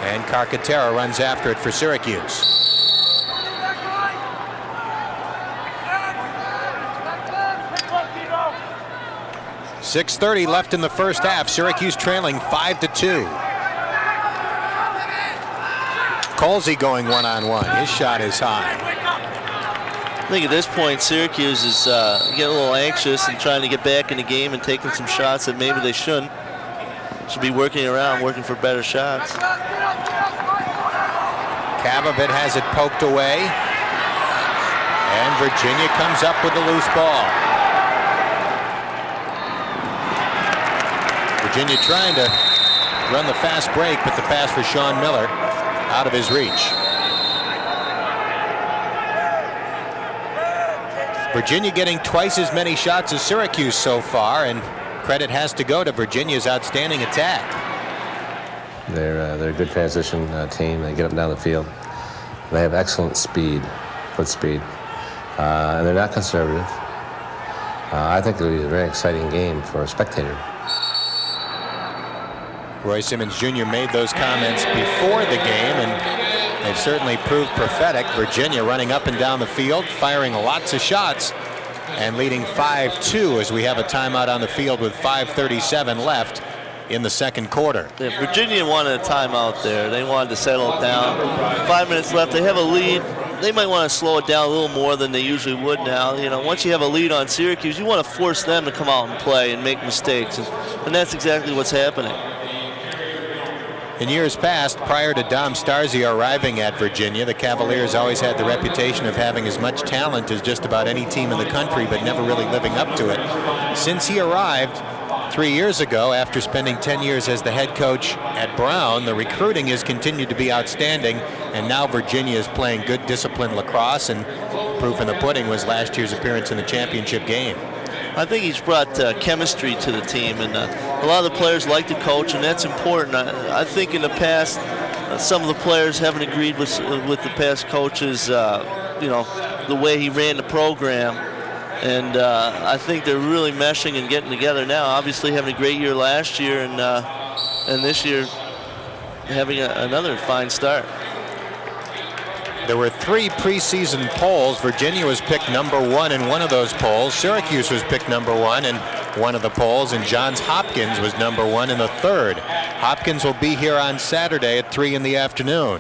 And Carcaterra runs after it for Syracuse. .6:30 left in the first half. Syracuse trailing 5-2. Colsey going one-on-one. His shot is high. I think at this point Syracuse is getting a little anxious and trying to get back in the game and taking some shots that maybe they shouldn't. Should be working around, working for better shots. Kavovit has it poked away. And Virginia comes up with the loose ball. Virginia trying to run the fast break, but the pass for Sean Miller out of his reach. Virginia getting twice as many shots as Syracuse so far, and credit has to go to Virginia's outstanding attack. They're a good transition team. They get up and down the field. They have excellent speed, foot speed, and they're not conservative. I think it'll be a very exciting game for a spectator. Roy Simmons Jr. made those comments before the game, and they've certainly proved prophetic. Virginia running up and down the field, firing lots of shots, and leading 5-2 as we have a timeout on the field with 5:37 left in the second quarter. Yeah, Virginia wanted a timeout there. They wanted to settle it down. 5 minutes left. They have a lead. They might want to slow it down a little more than they usually would now. You know, once you have a lead on Syracuse, you want to force them to come out and play and make mistakes, and that's exactly what's happening. In years past, prior to Dom Starzia arriving at Virginia, the Cavaliers always had the reputation of having as much talent as just about any team in the country, but never really living up to it. Since he arrived 3 years ago, after spending 10 years as the head coach at Brown, the recruiting has continued to be outstanding, and now Virginia is playing good disciplined lacrosse, and proof in the pudding was last year's appearance in the championship game. I think he's brought chemistry to the team, and a lot of the players like to coach, and that's important. I think in the past, some of the players haven't agreed with the past coaches, you know, the way he ran the program, and I think they're really meshing and getting together now. Obviously, having a great year last year, and this year having another fine start. There were 3 preseason polls. Virginia was picked number 1 in one of those polls. Syracuse was picked number 1 in one of the polls, and Johns Hopkins was number 1 in the third. Hopkins will be here on Saturday at 3 in the afternoon.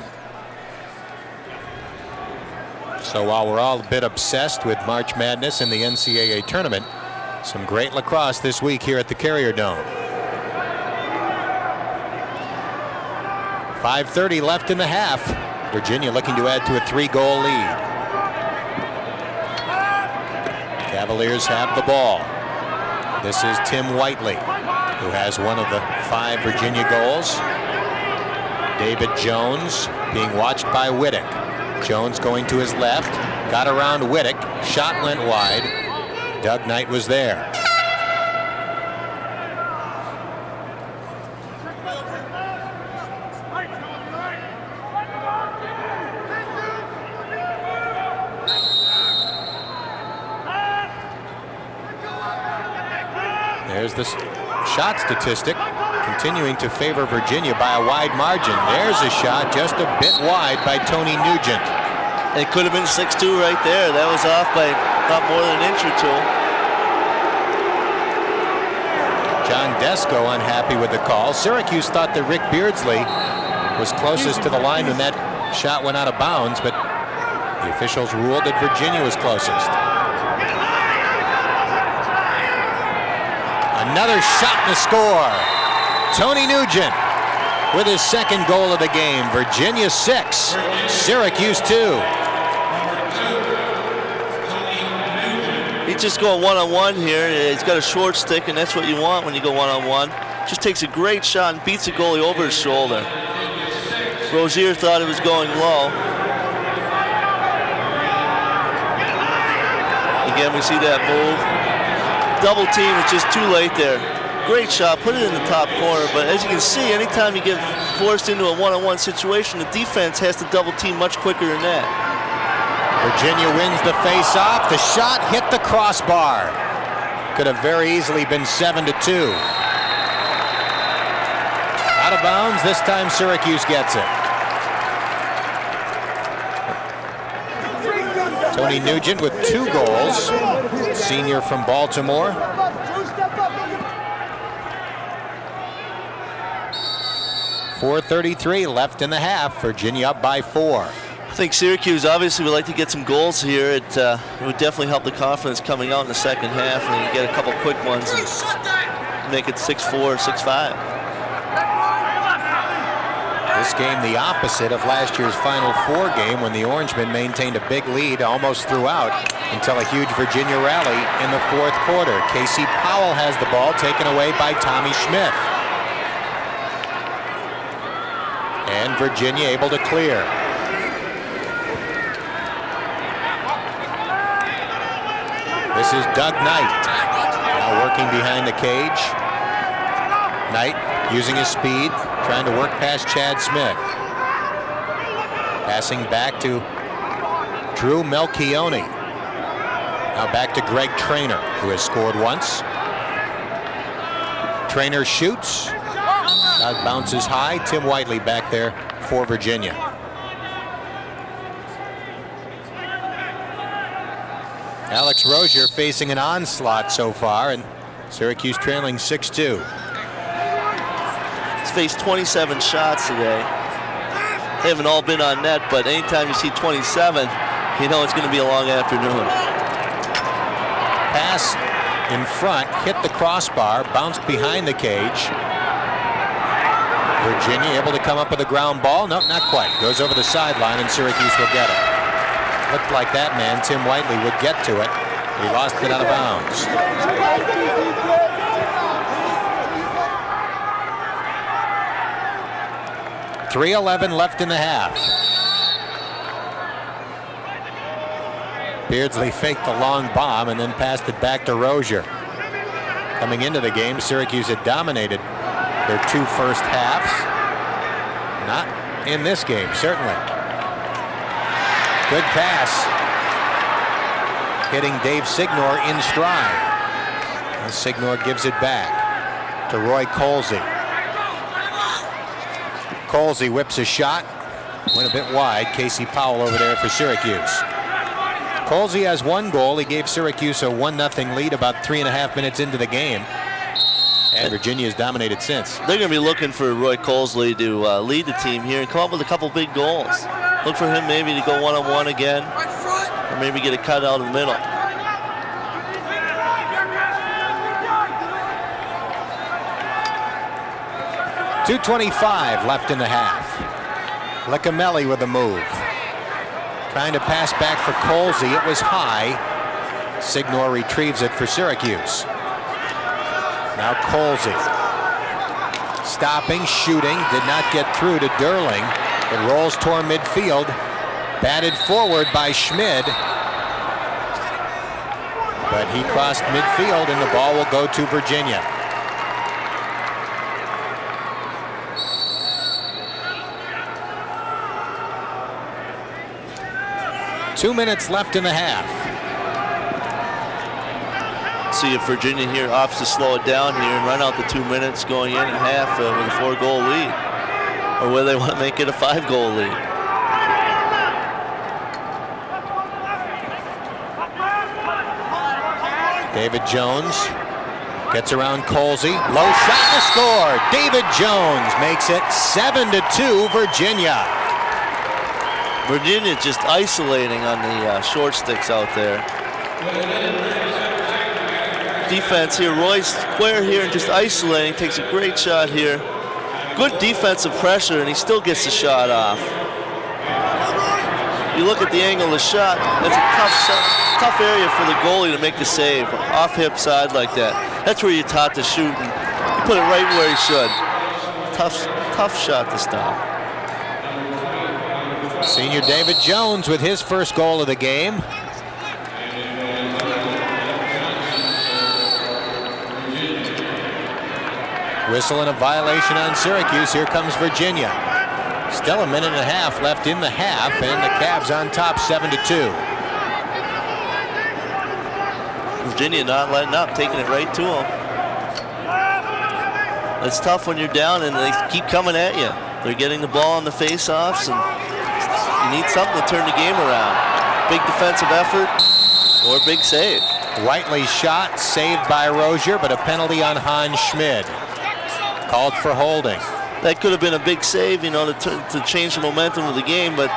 So while we're all a bit obsessed with March Madness and the NCAA tournament, some great lacrosse this week here at the Carrier Dome. 5:30 left in the half. Virginia looking to add to a 3-goal lead. Cavaliers have the ball. This is Tim Whiteley, who has one of the 5 Virginia goals. David Jones being watched by Wittick. Jones going to his left, got around Wittick, shot went wide. Doug Knight was there. There's the shot statistic continuing to favor Virginia by a wide margin. There's a shot just a bit wide by Tony Nugent. It could have been 6-2 right there. That was off by not more than an inch or two. John Desko unhappy with the call. Syracuse thought that Rick Beardsley was closest to the line when that shot went out of bounds, but the officials ruled that Virginia was closest. Another shot and a score. Tony Nugent with his second goal of the game. Virginia 6, Syracuse 2. He's just going one-on-one here. He's got a short stick, and that's what you want when you go one-on-one. Just takes a great shot and beats the goalie over his shoulder. Rozier thought it was going low. Again, we see that move. Double team is just too late there. Great shot, put it in the top corner, but as you can see, anytime you get forced into a one-on-one situation, the defense has to double team much quicker than that. Virginia wins the face-off. The shot hit the crossbar. Could have very easily been 7-2. Out of bounds. This time Syracuse gets it. Tony Nugent with 2 goals. Senior from Baltimore. .433 left in the half. Virginia up by 4. I think Syracuse obviously would like to get some goals here. It would definitely help the confidence coming out in the second half, and you get a couple quick ones and make it 6-4, 6-5. This game the opposite of last year's Final Four game when the Orangemen maintained a big lead almost throughout until a huge Virginia rally in the 4th quarter. Casey Powell has the ball taken away by Tommy Smith. And Virginia able to clear. This is Doug Knight, now working behind the cage. Knight using his speed, trying to work past Chad Smith. Passing back to Drew Melchione. Now back to Greg Traynor, who has scored once. Traynor shoots. That bounces high. Tim Whiteley back there for Virginia. Alex Rozier facing an onslaught so far, and Syracuse trailing 6-2. He's faced 27 shots today. They haven't all been on net, but anytime you see 27, you know it's going to be a long afternoon. Pass in front, hit the crossbar, bounced behind the cage. Virginia able to come up with a ground ball. Nope, not quite. Goes over the sideline, and Syracuse will get it. Looked like that man, Tim Whiteley, would get to it. He lost it out of bounds. .311 left in the half. Beardsley faked the long bomb and then passed it back to Rozier. Coming into the game, Syracuse had dominated their 2 first halves. Not in this game, certainly. Good pass. Hitting Dave Signor in stride. And Signor gives it back to Roy Colsey. Colsey whips a shot. Went a bit wide. Casey Powell over there for Syracuse. Colsey has 1 goal. He gave Syracuse a 1-0 lead about 3.5 minutes into the game. And Virginia has dominated since. They're going to be looking for Roy Colsley to lead the team here and come up with a couple big goals. Look for him maybe to go one-on-one again, or maybe get a cut out in the middle. .225 left in the half. Licamelli with a move. Trying to pass back for Colsey. It was high. Signor retrieves it for Syracuse. Now Colsey. Stopping, shooting, did not get through to Durling. It rolls toward midfield. Batted forward by Schmid. But he crossed midfield and the ball will go to Virginia. .2 minutes left in the half. see if Virginia here opts to slow it down here and run out the 2 minutes going in at half with a 4-goal lead, or whether they want to make it a 5-goal lead. David Jones gets around Colsey. Low shot to score. David Jones makes it 7-2 Virginia. Virginia just isolating on the short sticks out there. Defense here, Roy's square here and just isolating, takes a great shot here. Good defensive pressure and he still gets the shot off. You look at the angle of the shot, that's a tough area for the goalie to make the save. Off hip side like that. That's where you're taught to shoot and you put it right where you should. Tough shot to stop. Senior David Jones with his first goal of the game. Whistle and a violation on Syracuse. Here comes Virginia. Still a minute and a half left in the half, and the Cavs on top 7-2. Virginia not letting up, taking it right to them. It's tough when you're down and they keep coming at you. They're getting the ball on the face-offs, and you need something to turn the game around. Big defensive effort or big save. Whiteley's shot saved by Rozier, but a penalty on Hans Schmid. Called for holding. That could have been a big save, you know, to change the momentum of the game, but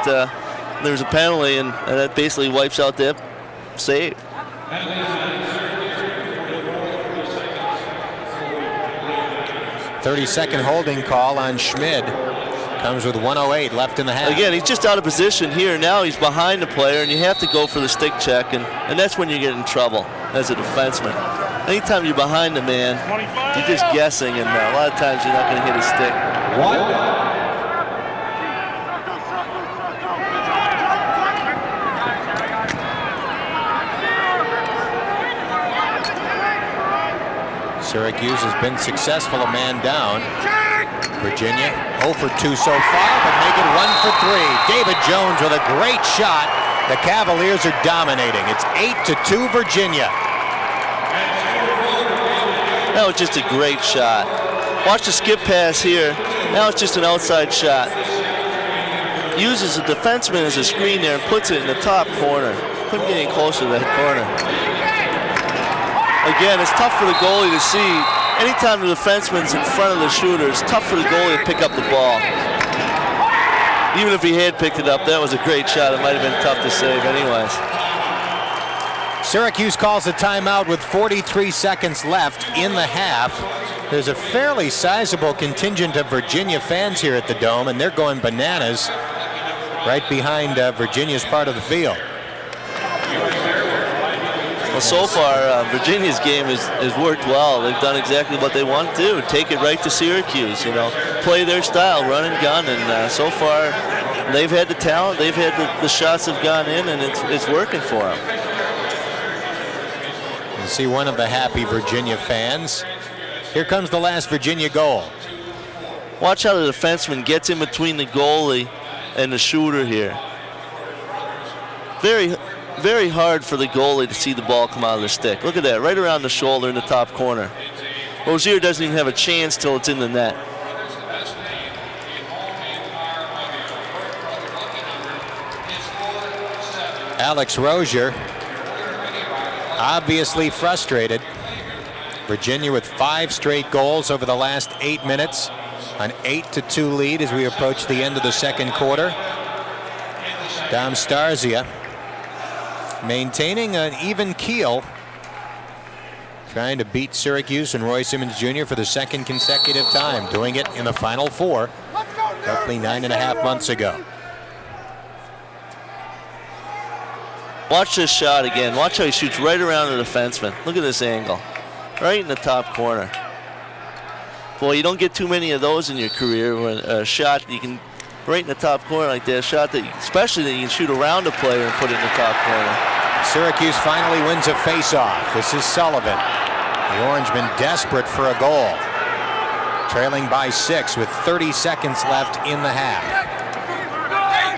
there's a penalty, and that basically wipes out that save. "30-second holding call on Schmid. Comes with 1:08 left in the half. Again, he's just out of position here. Now he's behind the player, and you have to go for the stick check, and that's when you get in trouble as a defenseman. Anytime you're behind the man, you're just guessing, and a lot of times you're not going to hit a stick. Syracuse has been successful, a man down. Virginia 0 for 2 so far, but make it 1 for 3. David Jones with a great shot. The Cavaliers are dominating. It's 8-2 Virginia. That was just a great shot. Watch the skip pass here. Now it's just an outside shot. Uses a defenseman as a screen there and puts it in the top corner. Couldn't get any closer to that corner. Again, it's tough for the goalie to see. Anytime the defenseman's in front of the shooter, it's tough for the goalie to pick up the ball. Even if he had picked it up, that was a great shot. It might have been tough to save anyways. Syracuse calls a timeout with 43 seconds left in the half. There's a fairly sizable contingent of Virginia fans here at the Dome, and they're going bananas right behind Virginia's part of the field. Well, so far, Virginia's game has worked well. They've done exactly what they want to do. Take it right to Syracuse, you know, play their style, run and gun, and so far they've had the talent, they've had the shots have gone in, and it's working for them. You see one of the happy Virginia fans. Here comes the last Virginia goal. Watch how the defenseman gets in between the goalie and the shooter here. Very, very hard for the goalie to see the ball come out of the stick. Look at that, right around the shoulder in the top corner. Rozier doesn't even have a chance till it's in the net. Alex Rozier, obviously frustrated. Virginia with 5 straight goals over the last 8 minutes. An 8-2 lead as we approach the end of the second quarter. Dom Starzia maintaining an even keel, trying to beat Syracuse and Roy Simmons Jr. for the second consecutive time, doing it in the Final Four roughly 9.5 months ago. Watch this shot again. Watch how he shoots right around the defenseman. Look at this angle. Right in the top corner. Boy, you don't get too many of those in your career. When a shot you can right in the top corner like that. A shot that, especially that you can shoot around a player and put it in the top corner. Syracuse finally wins a face-off. This is Sullivan. The Orangemen desperate for a goal. Trailing by 6 with 30 seconds left in the half.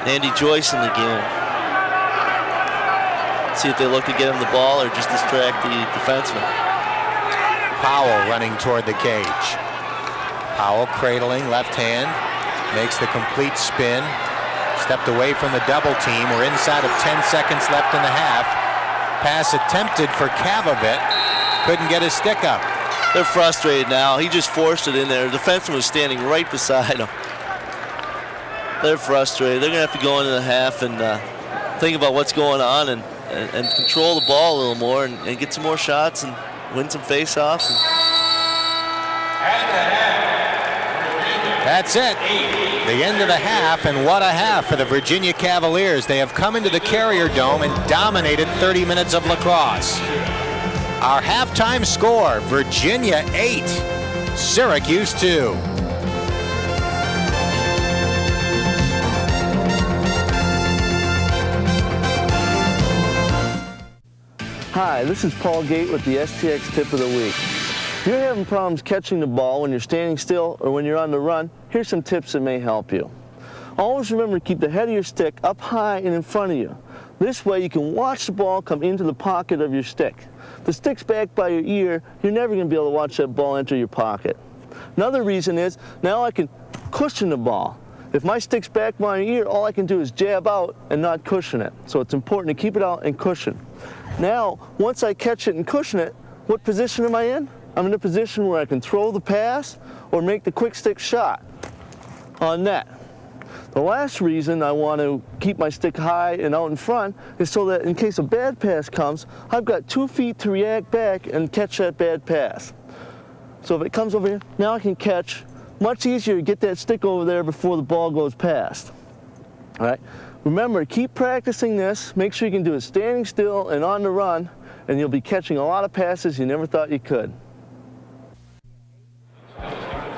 Andy Joyce in the game. see if they look to get him the ball or just distract the defenseman. Powell running toward the cage. Powell cradling left hand, makes the complete spin. Stepped away from the double team. We're inside of 10 seconds left in the half. Pass attempted for Kavovit. Couldn't get his stick up. They're frustrated now. He just forced it in there. The defenseman was standing right beside him. They're frustrated. They're going to have to go into the half and think about what's going on and control the ball a little more and get some more shots and win some face-offs. That's it. The end of the half, and what a half for the Virginia Cavaliers. They have come into the Carrier Dome and dominated 30 minutes of lacrosse. Our halftime score, Virginia 8, Syracuse 2. Hi, this is Paul Gate with the STX Tip of the Week. If you're having problems catching the ball when you're standing still or when you're on the run, here's some tips that may help you. Always remember to keep the head of your stick up high and in front of you. This way you can watch the ball come into the pocket of your stick. If the stick's back by your ear, you're never going to be able to watch that ball enter your pocket. Another reason is, now I can cushion the ball. If my stick's back by my ear, all I can do is jab out and not cushion it. So it's important to keep it out and cushion. Now, once I catch it and cushion it, what position am I in? I'm in a position where I can throw the pass or make the quick stick shot on net. The last reason I want to keep my stick high and out in front is so that in case a bad pass comes, I've got 2 feet to react back and catch that bad pass. So if it comes over here, now I can catch. Much easier to get that stick over there before the ball goes past. All right. Remember, keep practicing this. Make sure you can do it standing still and on the run, and you'll be catching a lot of passes you never thought you could.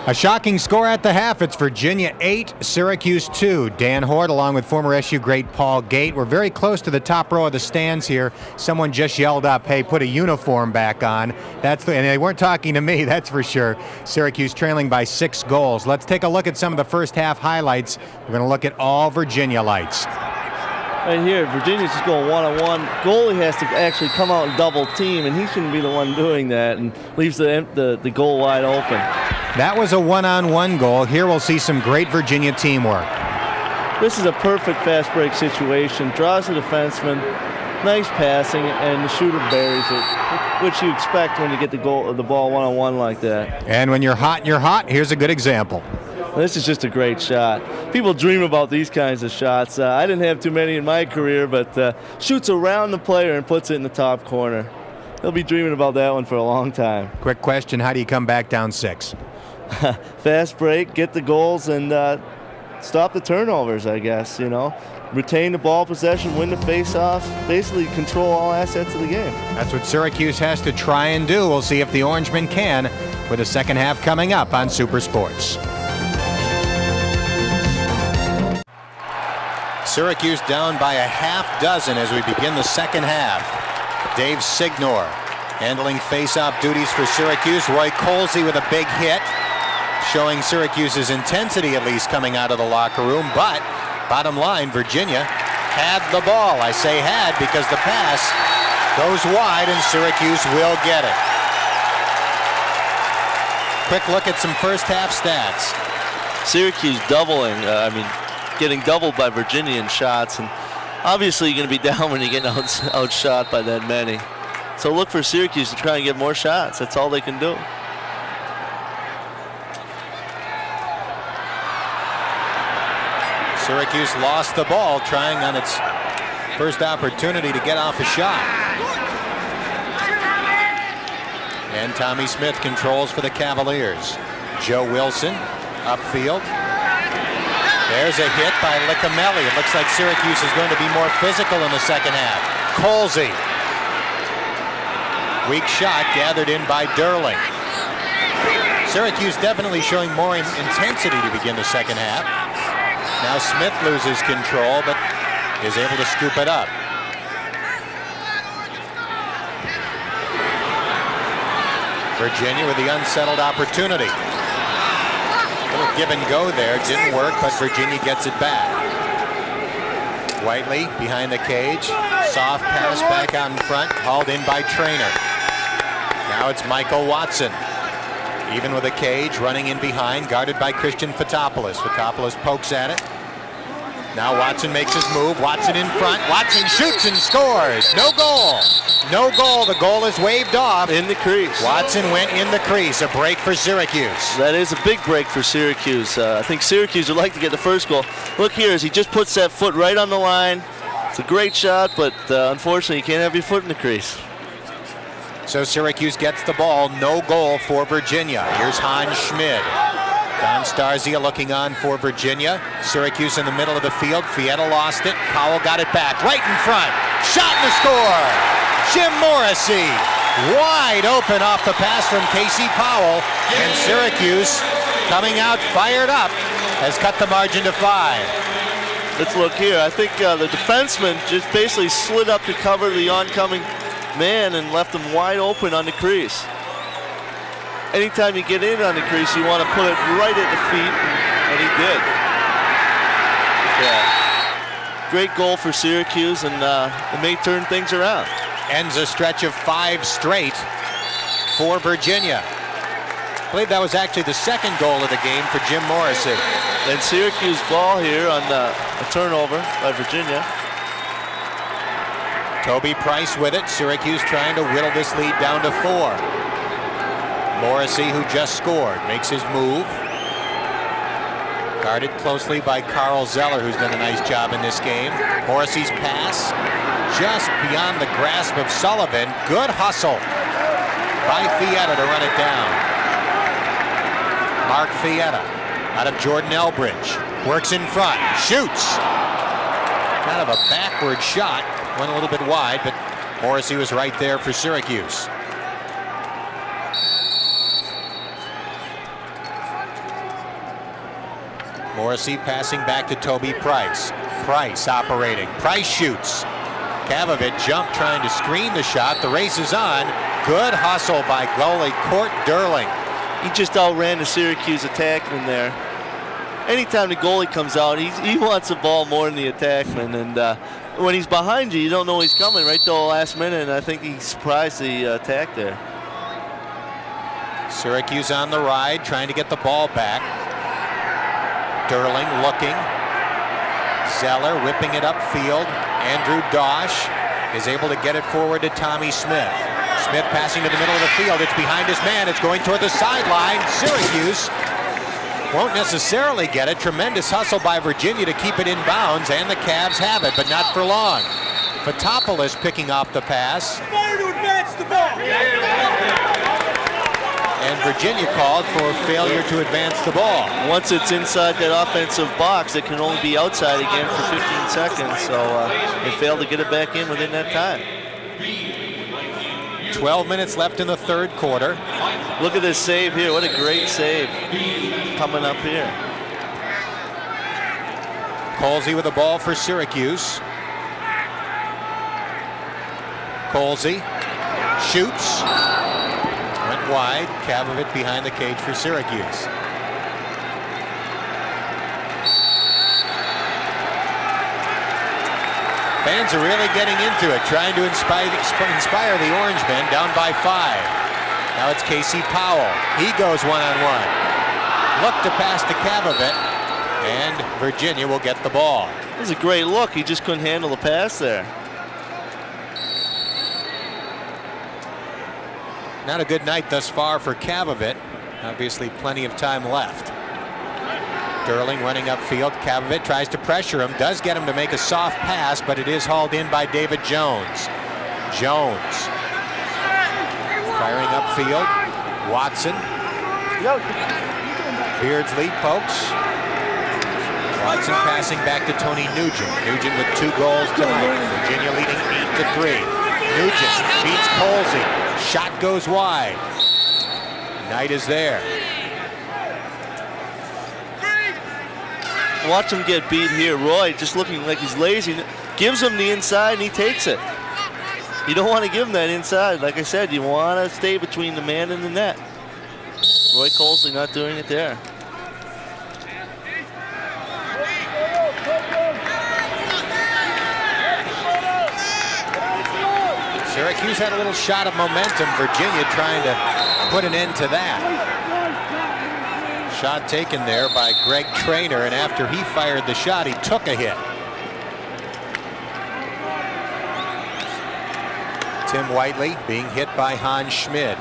A shocking score at the half. It's Virginia 8, Syracuse 2. Dan Hort along with former SU great Paul Gate. We're very close to the top row of the stands here. Someone just yelled up, hey, put a uniform back on. And they weren't talking to me, that's for sure. Syracuse trailing by 6 goals. Let's take a look at some of the first half highlights. We're going to look at all Virginia lights. Right here, Virginia's just going one-on-one. Goalie has to actually come out and double team, and he shouldn't be the one doing that, and leaves the goal wide open. That was a one-on-one goal. Here we'll see some great Virginia teamwork. This is a perfect fast break situation. Draws the defenseman, nice passing, and the shooter buries it, which you expect when you get the ball one-on-one like that. And when you're hot, here's a good example. This is just a great shot. People dream about these kinds of shots. I didn't have too many in my career, but shoots around the player and puts it in the top corner. He'll be dreaming about that one for a long time. Quick question, how do you come back down 6? Fast break, get the goals, and stop the turnovers, I guess, you know. Retain the ball possession, win the face-offs, basically control all assets of the game. That's what Syracuse has to try and do. We'll see if the Orangemen can with the second half coming up on Super Sports. Syracuse down by a half dozen as we begin the second half. Dave Signor handling face-off duties for Syracuse. Roy Colsey with a big hit, showing Syracuse's intensity at least coming out of the locker room. But bottom line, Virginia had the ball. I say had because the pass goes wide and Syracuse will get it. Quick look at some first half stats. Syracuse doubling, getting doubled by Virginia in shots, and obviously you're going to be down when you get outshot by that many. So look for Syracuse to try and get more shots. That's all they can do. Syracuse lost the ball trying on its first opportunity to get off a shot. And Tommy Smith controls for the Cavaliers. Joe Wilson upfield. There's a hit by Liccamelli. It looks like Syracuse is going to be more physical in the second half. Colsey. Weak shot gathered in by Durling. Syracuse definitely showing more intensity to begin the second half. Now Smith loses control, but is able to scoop it up. Virginia with the unsettled opportunity. Little give and go there, didn't work, but Virginia gets it back. Whiteley behind the cage. Soft pass back out in front, hauled in by Trainer. Now it's Michael Watson. Even with a cage, running in behind, guarded by Christian Fotopoulos. Fotopoulos pokes at it. Now Watson makes his move. Watson in front. Watson shoots and scores. No goal. No goal. The goal is waved off. In the crease. Watson went in the crease. A break for Syracuse. That is a big break for Syracuse. I think Syracuse would like to get the first goal. Look here as he just puts that foot right on the line. It's a great shot, but unfortunately you can't have your foot in the crease. So Syracuse gets the ball. No goal for Virginia. Here's Hans Schmid. Don Starzia looking on for Virginia. Syracuse in the middle of the field. Fietta lost it. Powell got it back. Right in front. Shot and a score. Jim Morrissey. Wide open off the pass from Casey Powell. And Syracuse, coming out fired up, has cut the margin to 5. Let's look here. I think the defenseman just basically slid up to cover the oncoming man and left him wide open on the crease. Anytime you get in on the crease, you want to put it right at the feet, and he did. Yeah. Great goal for Syracuse, and it may turn things around. Ends a stretch of 5 straight for Virginia. I believe that was actually the second goal of the game for Jim Morrissey. And Syracuse ball here on a turnover by Virginia. Toby Price with it. Syracuse trying to whittle this lead down to 4. Morrissey, who just scored, makes his move. Guarded closely by Carl Zeller, who's done a nice job in this game. Morrissey's pass just beyond the grasp of Sullivan. Good hustle by Fietta to run it down. Mark Fietta out of Jordan Elbridge. Works in front. Shoots. Kind of a backward shot. Went a little bit wide, but Morrissey was right there for Syracuse. Morrissey passing back to Toby Price. Price operating. Price shoots. Kavovit jumped trying to screen the shot. The race is on. Good hustle by goalie Court Durling. He just outran the Syracuse attackman there. Anytime the goalie comes out, he wants the ball more than the attackman. And when he's behind you, you don't know he's coming right till the last minute. And I think he surprised the attack there. Syracuse on the ride, trying to get the ball back. Durling looking. Zeller whipping it upfield. Andrew Dosh is able to get it forward to Tommy Smith. Smith passing to the middle of the field. It's behind his man. It's going toward the sideline. Syracuse won't necessarily get it. Tremendous hustle by Virginia to keep it in bounds, and the Cavs have it, but not for long. Fotopoulos picking off the pass. Fire to advance the ball. And Virginia called for failure to advance the ball. Once it's inside that offensive box, it can only be outside again for 15 seconds. So they failed to get it back in within that time. 12 minutes left in the third quarter. Look at this save here. What a great save coming up here. Colsey with the ball for Syracuse. Colsey shoots. Went wide. Kavovit behind the cage for Syracuse. Fans are really getting into it, trying to inspire the Orangemen, down by 5. Now it's Casey Powell. He goes one-on-one. Look to pass to Kavovit, and Virginia will get the ball. It was a great look. He just couldn't handle the pass there. Not a good night thus far for Kavovit. Obviously plenty of time left. Durling running upfield. Kavovit tries to pressure him, does get him to make a soft pass, but it is hauled in by David Jones. Jones firing upfield. Watson. Beardsley pokes. Watson passing back to Tony Nugent. Nugent with 2 goals tonight. Virginia leading 8-3. Nugent beats Colsey. Shot goes wide. Knight is there. Watch him get beat here. Roy just looking like he's lazy. Gives him the inside and he takes it. You don't want to give him that inside. Like I said, you want to stay between the man and the net. Roy Colsey not doing it there. Syracuse had a little shot of momentum. Virginia trying to put an end to that. Shot taken there by Greg Traynor, and after he fired the shot, he took a hit. Tim Whiteley being hit by Hans Schmid.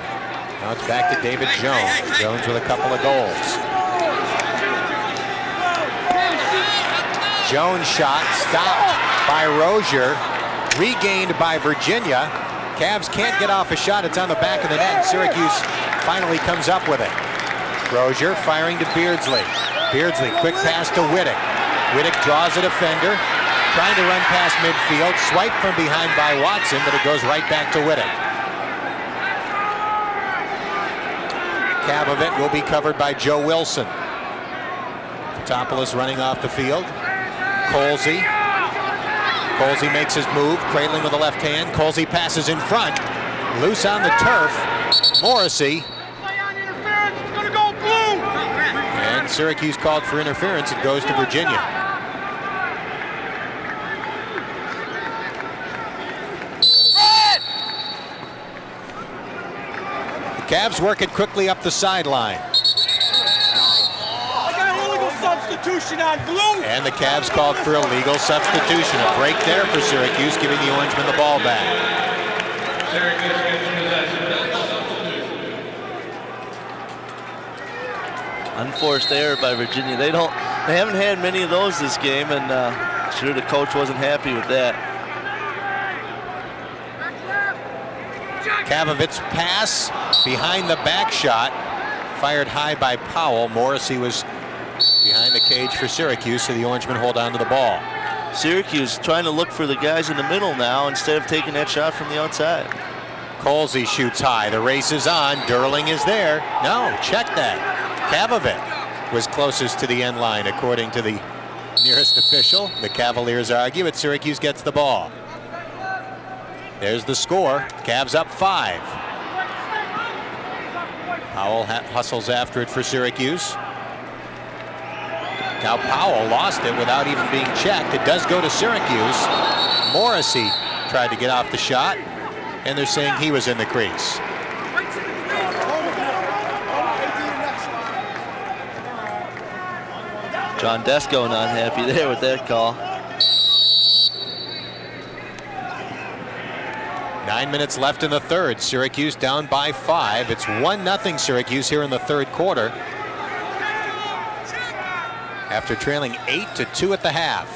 Now it's back to David Jones. Jones with a couple of goals. Jones shot stopped by Rozier, regained by Virginia. Cavs can't get off a shot. It's on the back of the net. Syracuse finally comes up with it. Rozier firing to Beardsley. Beardsley, quick pass to Wittick. Wittick draws a defender, trying to run past midfield. Swiped from behind by Watson, but it goes right back to Wittick. Cavovit will be covered by Joe Wilson. Topoulos running off the field. Colsey. Colsey makes his move, cradling with the left hand. Colsey passes in front. Loose on the turf. Morrissey. And Syracuse called for interference. It goes to Virginia. The Cavs work it quickly up the sideline. Substitution on blue. And the Cavs called for a legal substitution. A break there for Syracuse, giving the Orangemen the ball back. Unforced error by Virginia. They haven't had many of those this game, and sure the coach wasn't happy with that. Cavovit's pass behind the back shot, fired high by Powell. Morrissey was behind the cage for Syracuse, so the Orangemen hold on to the ball. Syracuse trying to look for the guys in the middle now instead of taking that shot from the outside. Colsey shoots high. The race is on. Durling is there. No, check that. Cavovit was closest to the end line, according to the nearest official. The Cavaliers argue, but Syracuse gets the ball. There's the score. Cavs up 5. Powell hustles after it for Syracuse. Now Powell lost it without even being checked. It does go to Syracuse. Morrissey tried to get off the shot, and they're saying he was in the crease. John Desko not happy there with that call. 9 minutes left in the third. Syracuse down by 5. It's 1-0 Syracuse here in the third quarter, after trailing 8-2 at the half.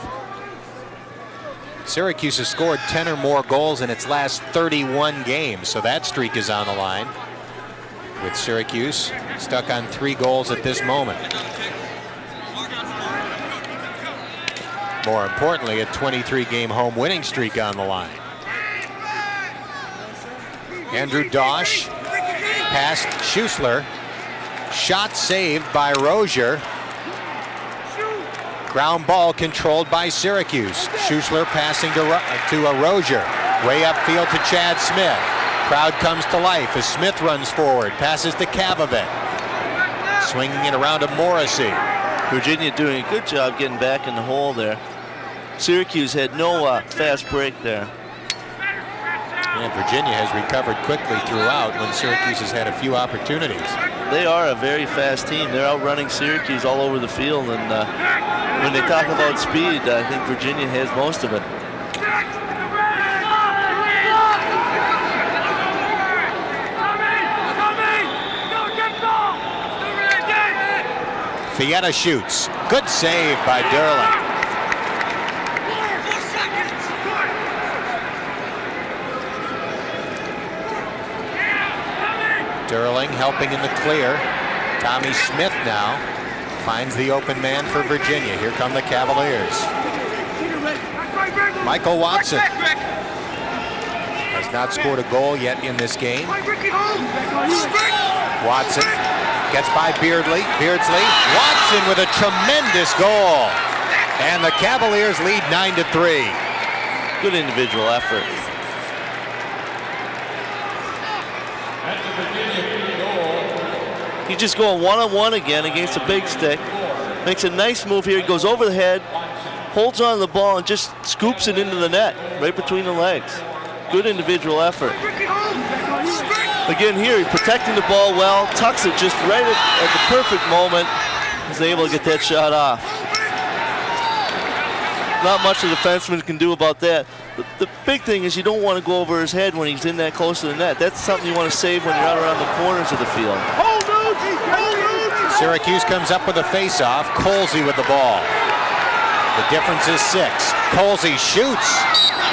Syracuse has scored 10 or more goals in its last 31 games, so that streak is on the line, with Syracuse stuck on 3 goals at this moment. More importantly, a 23-game home winning streak on the line. Andrew Dosh past Schussler. Shot saved by Rozier. Ground ball controlled by Syracuse. Schussler passing to Rozier. Way upfield to Chad Smith. Crowd comes to life as Smith runs forward. Passes to Cavovit. Swinging it around to Morrissey. Virginia doing a good job getting back in the hole there. Syracuse had no fast break there. And Virginia has recovered quickly throughout when Syracuse has had a few opportunities. They are a very fast team. They're outrunning Syracuse all over the field, and when they talk about speed, I think Virginia has most of it. Fietta shoots. Good save by Durling. Durling helping in the clear. Tommy Smith now finds the open man for Virginia. Here come the Cavaliers. Michael Watson has not scored a goal yet in this game. Watson gets by Beardsley. Watson with a tremendous goal. And the Cavaliers lead 9-3. Good individual effort. He's just going one-on-one again against a big stick. Makes a nice move here. He goes over the head, holds on to the ball, and just scoops it into the net, right between the legs. Good individual effort. Again here, he's protecting the ball well, tucks it just right at the perfect moment. He's able to get that shot off. Not much the defenseman can do about that. The big thing is you don't want to go over his head when he's in that close to the net. That's something you want to save when you're out around the corners of the field. Syracuse comes up with a face-off. Colsey with the ball. The difference is 6. Colsey shoots.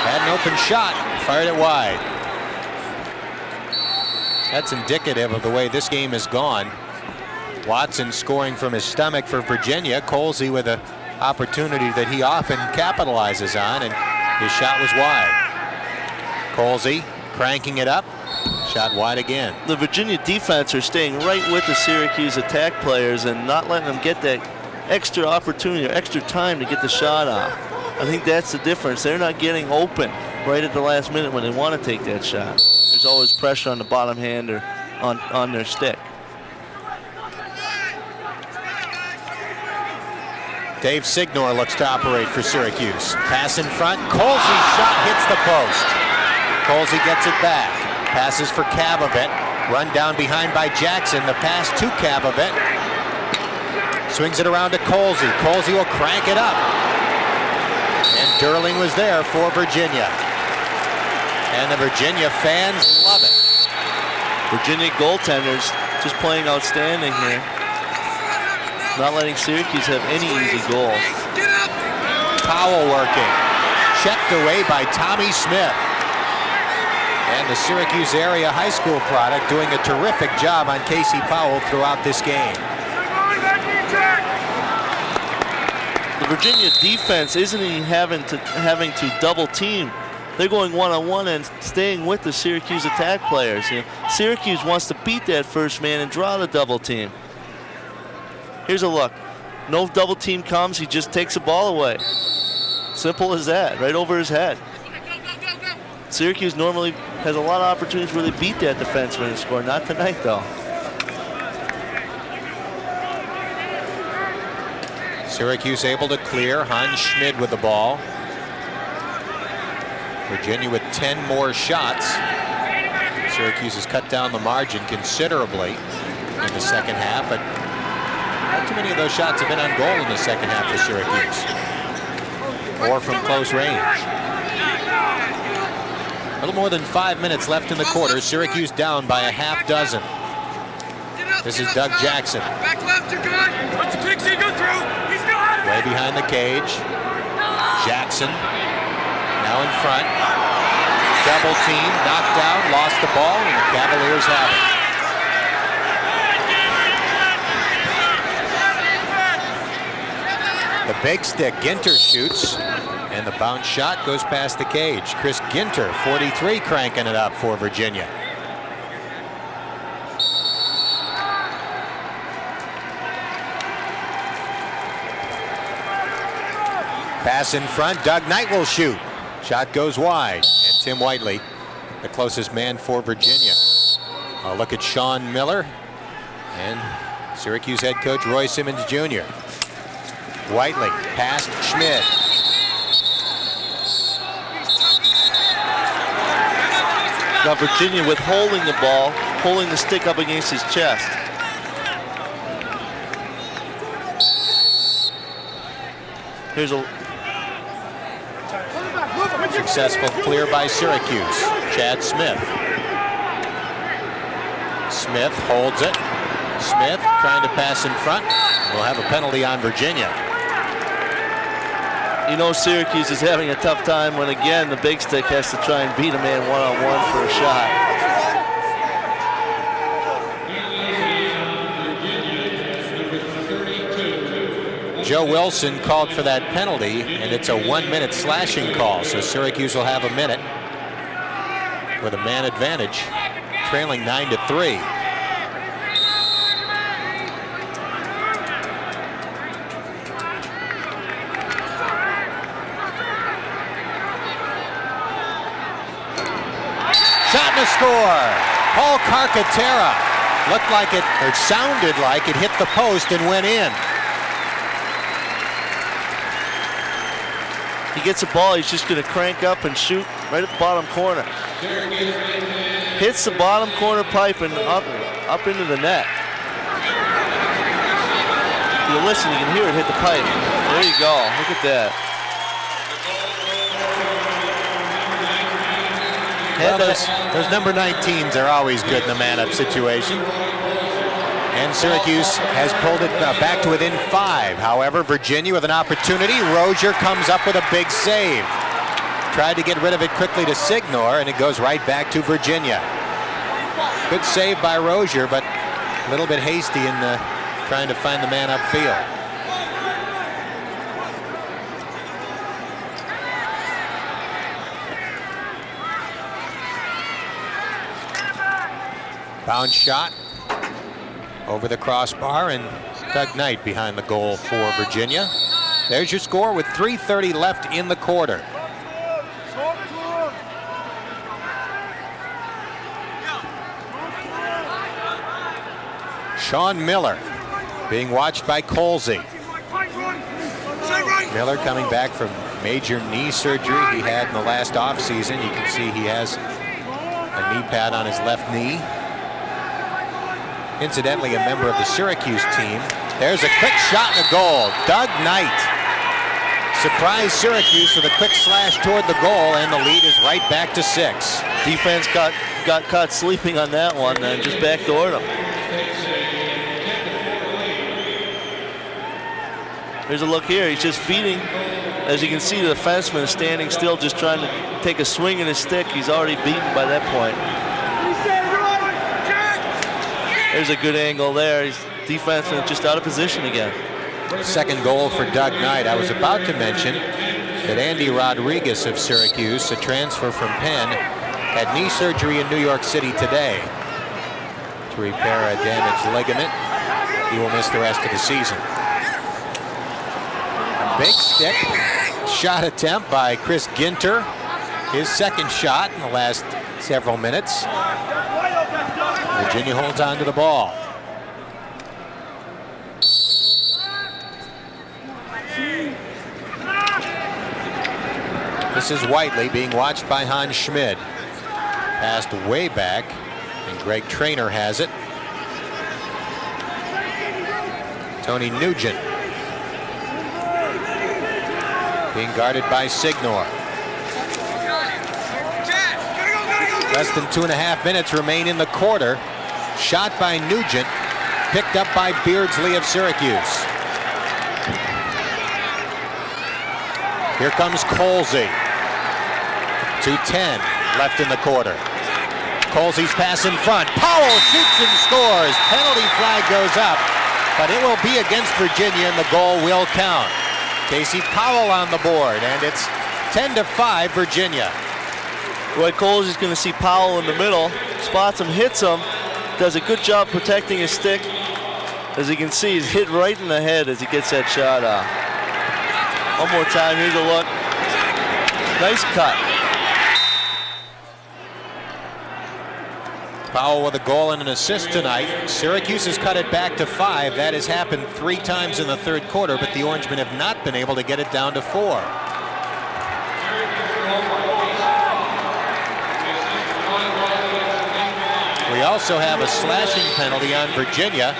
Had an open shot. Fired it wide. That's indicative of the way this game has gone. Watson scoring from his stomach for Virginia. Colsey with an opportunity that he often capitalizes on, and his shot was wide. Colsey cranking it up. Shot wide again. The Virginia defense are staying right with the Syracuse attack players and not letting them get that extra opportunity or extra time to get the shot off. I think that's the difference. They're not getting open right at the last minute when they want to take that shot. There's always pressure on the bottom hand or on their stick. Dave Signor looks to operate for Syracuse. Pass in front. Colsey's shot hits the post. Colsey gets it back. Passes for Cavavit. Run down behind by Jackson. The pass to Cavavit. Swings it around to Colsey. Colsey will crank it up. And Durling was there for Virginia. And the Virginia fans love it. Virginia goaltenders just playing outstanding here. Not letting Syracuse have any easy goals. Powell working. Checked away by Tommy Smith. And the Syracuse area high school product doing a terrific job on Casey Powell throughout this game. The Virginia defense isn't even having to double team. They're going one-on-one and staying with the Syracuse attack players. You know, Syracuse wants to beat that first man and draw the double team. Here's a look. No double team comes, he just takes the ball away. Simple as that, right over his head. Syracuse normally has a lot of opportunities where they beat that defenseman and score. Not tonight, though. Syracuse able to clear. Hans Schmid with the ball. Virginia with 10 more shots. Syracuse has cut down the margin considerably in the second half, but not too many of those shots have been on goal in the second half for Syracuse, or from close range. A little more than 5 minutes left in the quarter. Syracuse down by a half dozen. This is Doug Jackson. Back left, you're good. Watch the Pixie go through. He's still out of Way behind the cage. Jackson now in front. Double team, knocked down, lost the ball, and the Cavaliers have it. The big stick, Ginter shoots, and the bounce shot goes past the cage. Chris Ginter, 43, cranking it up for Virginia. Pass in front, Doug Knight will shoot. Shot goes wide, and Tim Whiteley, the closest man for Virginia. A look at Sean Miller and Syracuse head coach Roy Simmons Jr. Whiteley past Schmid. Now Virginia withholding the ball, pulling the stick up against his chest. Here's a successful clear by Syracuse. Chad Smith. Smith holds it. Smith trying to pass in front. We'll have a penalty on Virginia. You know Syracuse is having a tough time when again the big stick has to try and beat a man one-on-one for a shot. Joe Wilson called for that penalty, and it's a 1-minute slashing call, so Syracuse will have a minute with a man advantage, trailing 9-3. Shot and a score. Paul Carcaterra looked like it, or sounded like it hit the post and went in. He gets the ball, he's just going to crank up and shoot right at the bottom corner. Hits the bottom corner pipe and up into the net. If you listen, you can hear it hit the pipe. There you go. Look at that. Well, those number 19s are always good in the man-up situation. And Syracuse has pulled it back to within 5. However, Virginia with an opportunity. Rozier comes up with a big save. Tried to get rid of it quickly to Signor, and it goes right back to Virginia. Good save by Rozier, but a little bit hasty in trying to find the man upfield. Bounce shot over the crossbar, and Doug Knight behind the goal for Virginia. There's your score with 3:30 left in the quarter. Sean Miller being watched by Colsey. Miller coming back from major knee surgery he had in the last offseason. You can see he has a knee pad on his left knee. Incidentally, a member of the Syracuse team. There's a quick shot and a goal. Doug Knight surprised Syracuse with a quick slash toward the goal, and the lead is right back to 6. Defense got caught sleeping on that one and just backdoored him. Here's a look here. He's just feeding. As you can see, the defenseman is standing still, just trying to take a swing at his stick. He's already beaten by that point. There's a good angle there. His defenseman just out of position again. Second goal for Doug Knight. I was about to mention that Andy Rodriguez of Syracuse, a transfer from Penn, had knee surgery in New York City today to repair a damaged ligament. He will miss the rest of the season. A big stick shot attempt by Chris Ginter. His second shot in the last several minutes. Virginia holds on to the ball. This is Whiteley being watched by Hans Schmid. Passed way back, and Greg Traynor has it. Tony Nugent being guarded by Signor. Less than 2.5 minutes remain in the quarter. Shot by Nugent, picked up by Beardsley of Syracuse. Here comes Colsey. 2:10 left in the quarter. Colsey's pass in front. Powell shoots and scores. Penalty flag goes up, but it will be against Virginia, and the goal will count. Casey Powell on the board, and it's 10-5 Virginia. Roy Colsey's going to see Powell in the middle, spots him, hits him, does a good job protecting his stick. As you can see, he's hit right in the head as he gets that shot off. One more time, here's a look. Nice cut. Powell with a goal and an assist tonight. Syracuse has cut it back to 5. That has happened 3 times in the third quarter, but the Orangemen have not been able to get it down to 4. We also have a slashing penalty on Virginia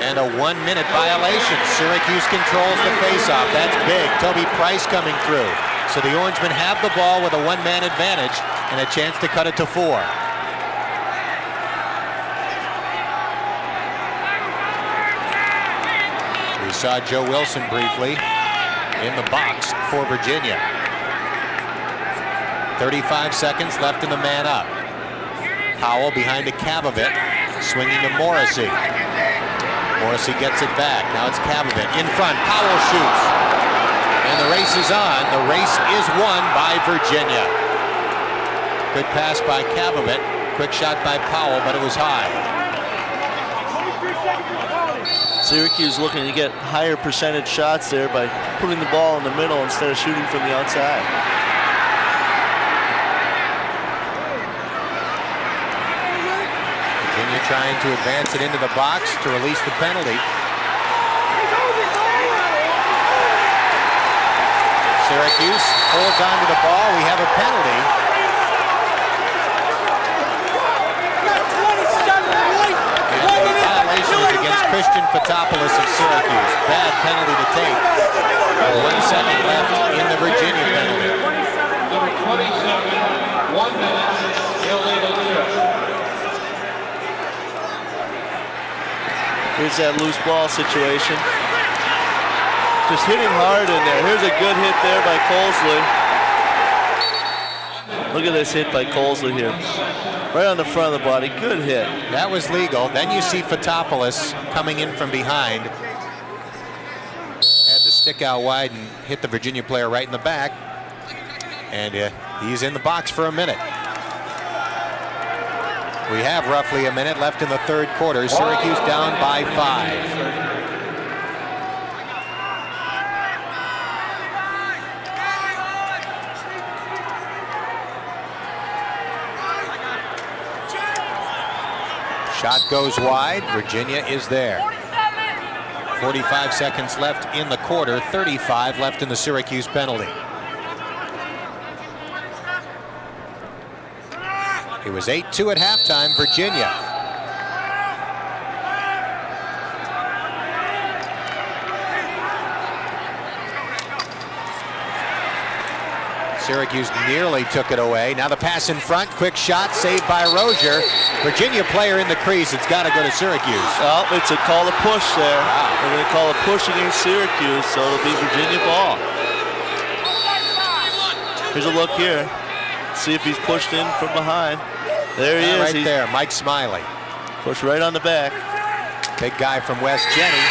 and a 1-minute violation. Syracuse controls the faceoff. That's big. Toby Price coming through. So the Orangemen have the ball with a 1-man advantage and a chance to cut it to 4. We saw Joe Wilson briefly in the box for Virginia. 35 seconds left in the man up. Powell behind to Kavovit, swinging to Morrissey. Morrissey gets it back. Now it's Kavovit in front. Powell shoots. And the race is on. The race is won by Virginia. Good pass by Kavovit. Quick shot by Powell, but it was high. Syracuse looking to get higher percentage shots there by putting the ball in the middle instead of shooting from the outside. Virginia trying to advance it into the box to release the penalty. Syracuse holds on to the ball. We have a penalty. Fotopoulos of Syracuse. Bad penalty to take. 1 second left in the Virginia penalty. Number 27, 1 minute, illegal trip. Here's that loose ball situation. Just hitting hard in there. Here's a good hit there by Colsley. Look at this hit by Colsley here. Right on the front of the body. Good hit. That was legal. Then you see Fotopoulos coming in from behind. Had to stick out wide and hit the Virginia player right in the back. And he's in the box for a minute. We have roughly a minute left in the third quarter. Syracuse down by 5. Shot goes wide. Virginia is there. 45 seconds left in the quarter. 35 left in the Syracuse penalty. It was 8-2 at halftime, Virginia. Syracuse nearly took it away. Now the pass in front, quick shot, saved by Rozier. Virginia player in the crease. It's got to go to Syracuse. Oh, it's a call to push there. Wow. They're going to call a push against Syracuse, so it'll be Virginia ball. Here's a look here. See if he's pushed in from behind. There he is. Right there, Mike Smiley. Push right on the back. Big guy from West Jenny.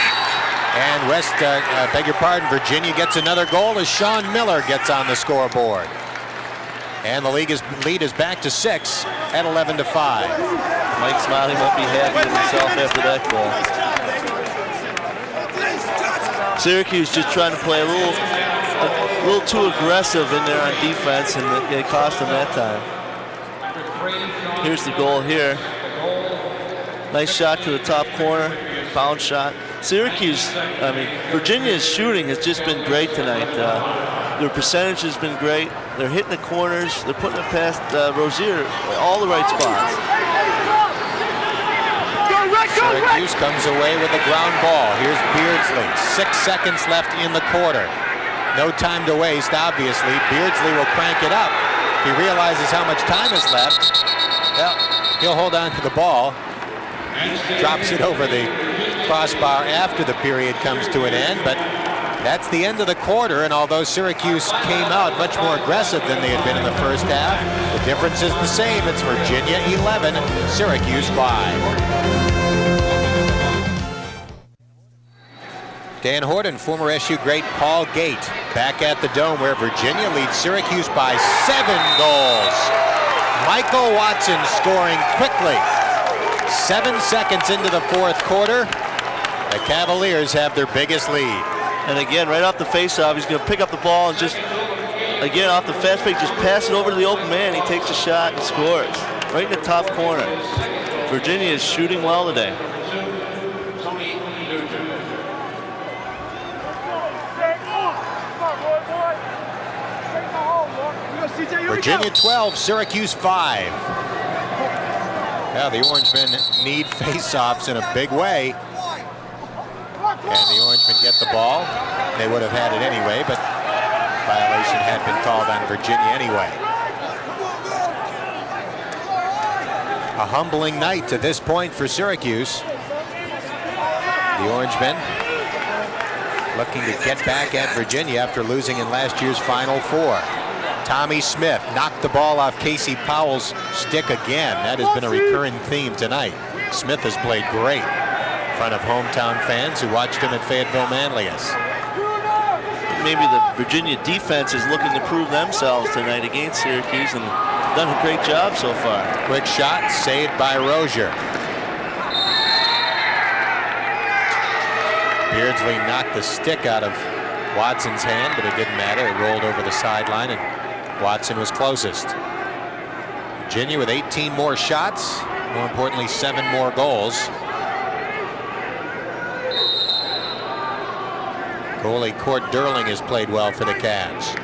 And West, beg your pardon, Virginia gets another goal as Sean Miller gets on the scoreboard. And the lead is back to 6 at 11-5. Mike Smiley might be happy with himself after that goal. Syracuse just trying to play a little too aggressive in there on defense, and it cost them that time. Here's the goal here. Nice shot to the top corner, bounce shot. Syracuse, Virginia's shooting has just been great tonight. Their percentage has been great. They're hitting the corners. They're putting it past Rozier, all the right spots. Syracuse comes away with a ground ball. Here's Beardsley. 6 seconds left in the quarter. No time to waste, obviously. Beardsley will crank it up. If he realizes how much time is left, well, he'll hold on to the ball. Drops it over the crossbar after the period comes to an end, but that's the end of the quarter, and although Syracuse came out much more aggressive than they had been in the first half, the difference is the same. It's Virginia 11, Syracuse 5. Dan Horton, former SU great Paul Gate, back at the Dome where Virginia leads Syracuse by 7 goals. Michael Watson scoring quickly. 7 seconds into the fourth quarter, the Cavaliers have their biggest lead. And again, right off the faceoff, he's going to pick up the ball and just, again, off the fast break, just pass it over to the open man. He takes a shot and scores right in the top corner. Virginia is shooting well today. Virginia 12, Syracuse 5. Yeah, the Orangemen need face-offs in a big way. And the Orangemen get the ball. They would have had it anyway, but violation had been called on Virginia anyway. A humbling night to this point for Syracuse. The Orangemen looking to get back at Virginia after losing in last year's Final Four. Tommy Smith knocked the ball off Casey Powell's stick again. That has been a recurring theme tonight. Smith has played great in front of hometown fans who watched him at Fayetteville Manlius. Maybe the Virginia defense is looking to prove themselves tonight against Syracuse and done a great job so far. Quick shot saved by Rozier. Beardsley knocked the stick out of Watson's hand, but it didn't matter. It rolled over the sideline and Watson was closest. Virginia with 18 more shots, more importantly 7 more goals. Goalie Court Durling has played well for the Cavs.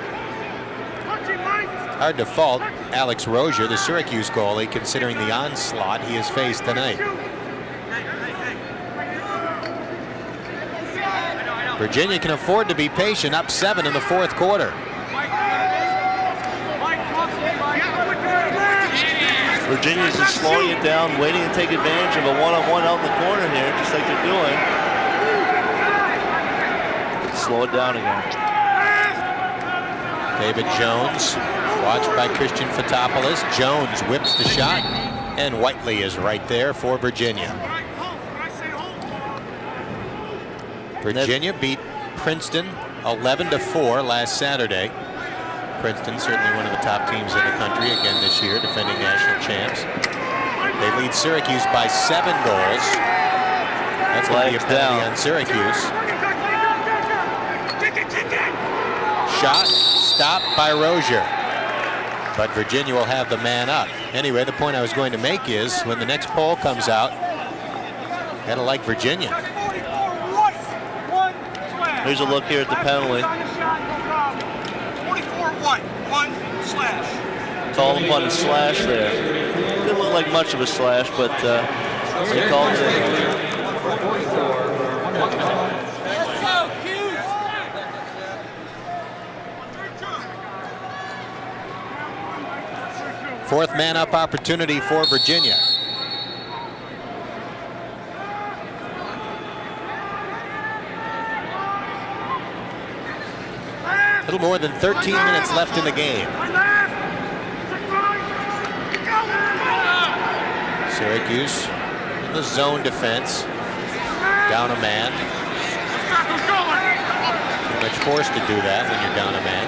Hard to fault Alex Rozier, the Syracuse goalie, considering the onslaught he has faced tonight. Virginia can afford to be patient, up 7 in the fourth quarter. Virginia's just slowing it down, waiting to take advantage of a one-on-one out in the corner here, just like they're doing. Slow it down again. David Jones, watched by Christian Fotopoulos. Jones whips the shot, and Whiteley is right there for Virginia. Virginia beat Princeton 11-4 last Saturday. Princeton certainly one of the top teams in the country again this year, defending national champs. They lead Syracuse by 7 goals. That's going to be a penalty on Syracuse. Shot stopped by Rozier, but Virginia will have the man up. Anyway, the point I was going to make is when the next poll comes out, gotta like Virginia. Here's a look here at the penalty. 24-1 slash. Called upon a slash there. Didn't look like much of a slash, but they called it. Fourth man up opportunity for Virginia. A little more than 13 minutes left in the game. Syracuse in the zone defense. Down a man. Too much forced to do that when you're down a man.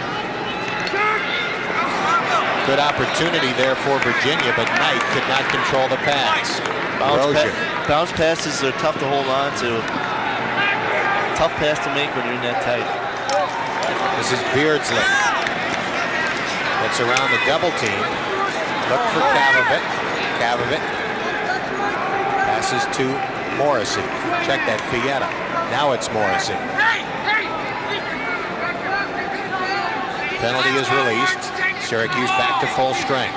Good opportunity there for Virginia, but Knight could not control the pass. Bounce passes are tough to hold on to. Tough pass to make when you're in that tight. This is Beardsley. Gets around the double team. Look for Kavovit. Kavovit passes to Morrissey. Check that, Fietta. Now it's Morrissey. Penalty is released. Syracuse back to full strength.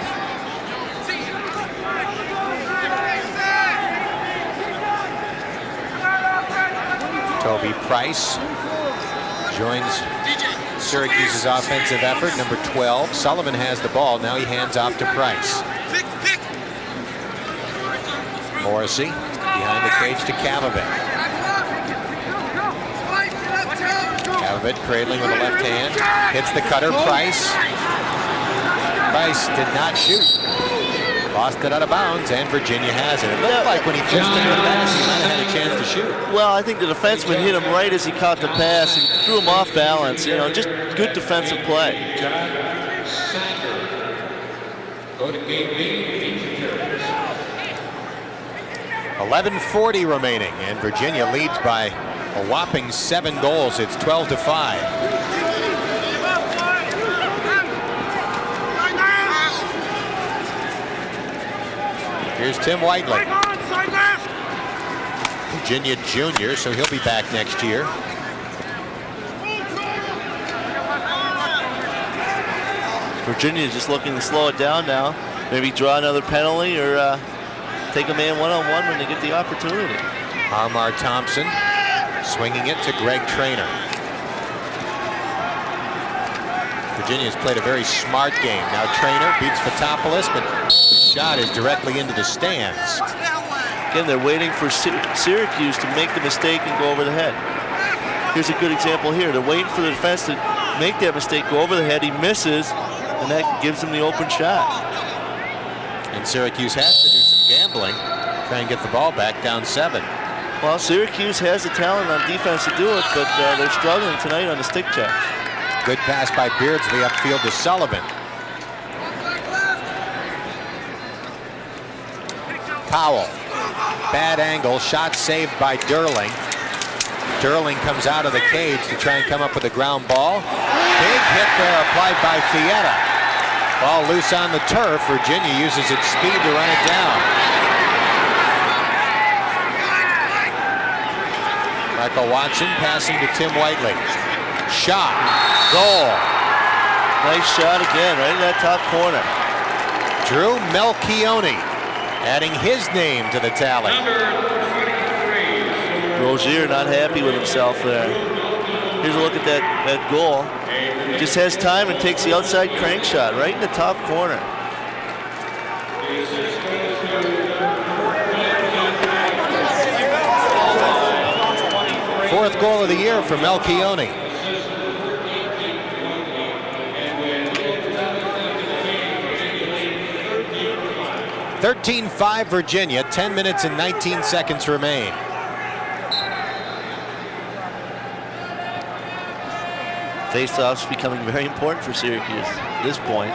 Toby Price joins Syracuse's offensive effort, number 12. Sullivan has the ball. Now he hands off to Price. Morrissey behind the cage to Kavovit. Kavovit cradling with the left hand. Hits the cutter. Price. Price did not shoot. Lost it out of bounds, and Virginia has it. It looked like when he first took the pass, he might have had a chance to shoot. Well, I think the defenseman hit him right as he caught the pass and threw him off balance. You know, just good defensive play. 11:40 remaining, and Virginia leads by a whopping 7 goals. It's 12-5. Here's Tim Whiteley. Virginia junior, so he'll be back next year. Virginia just looking to slow it down now. Maybe draw another penalty or take a man one-on-one when they get the opportunity. Harmar Thompson swinging it to Greg Traynor. Virginia's played a very smart game. Now Traynor beats Fotopoulos, but the shot is directly into the stands. Again, they're waiting for Syracuse to make the mistake and go over the head. Here's a good example here. They're waiting for the defense to make that mistake, go over the head. He misses, and that gives him the open shot. And Syracuse has to do some gambling, try and get the ball back down 7. Well, Syracuse has the talent on defense to do it, but they're struggling tonight on the stick checks. Good pass by Beardsley upfield to Sullivan. Powell. Bad angle. Shot saved by Durling. Durling comes out of the cage to try and come up with a ground ball. Big hit there applied by Fietta. Ball loose on the turf. Virginia uses its speed to run it down. Michael Watson passing to Tim Whiteley. Shot. Goal. Nice shot again, right in that top corner. Drew Melchione adding his name to the tally. Rozier not happy with himself there. Here's a look at that goal. Just has time and takes the outside crank shot right in the top corner. Fourth goal of the year for Melchione. (13-5) Virginia. 10 minutes and 19 seconds remain. Face-offs becoming very important for Syracuse at this point.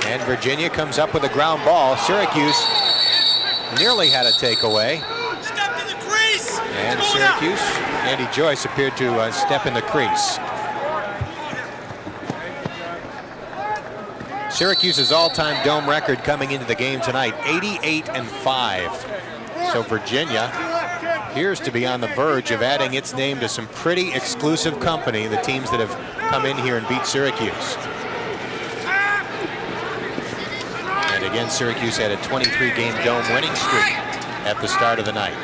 And Virginia comes up with a ground ball. Syracuse nearly had a takeaway. Step in the crease. And Syracuse, Andy Joyce appeared to step in the crease. Syracuse's all-time dome record coming into the game tonight, 88-5. So Virginia appears to be on the verge of adding its name to some pretty exclusive company, the teams that have come in here and beat Syracuse. And again, Syracuse had a 23-game dome winning streak at the start of the night.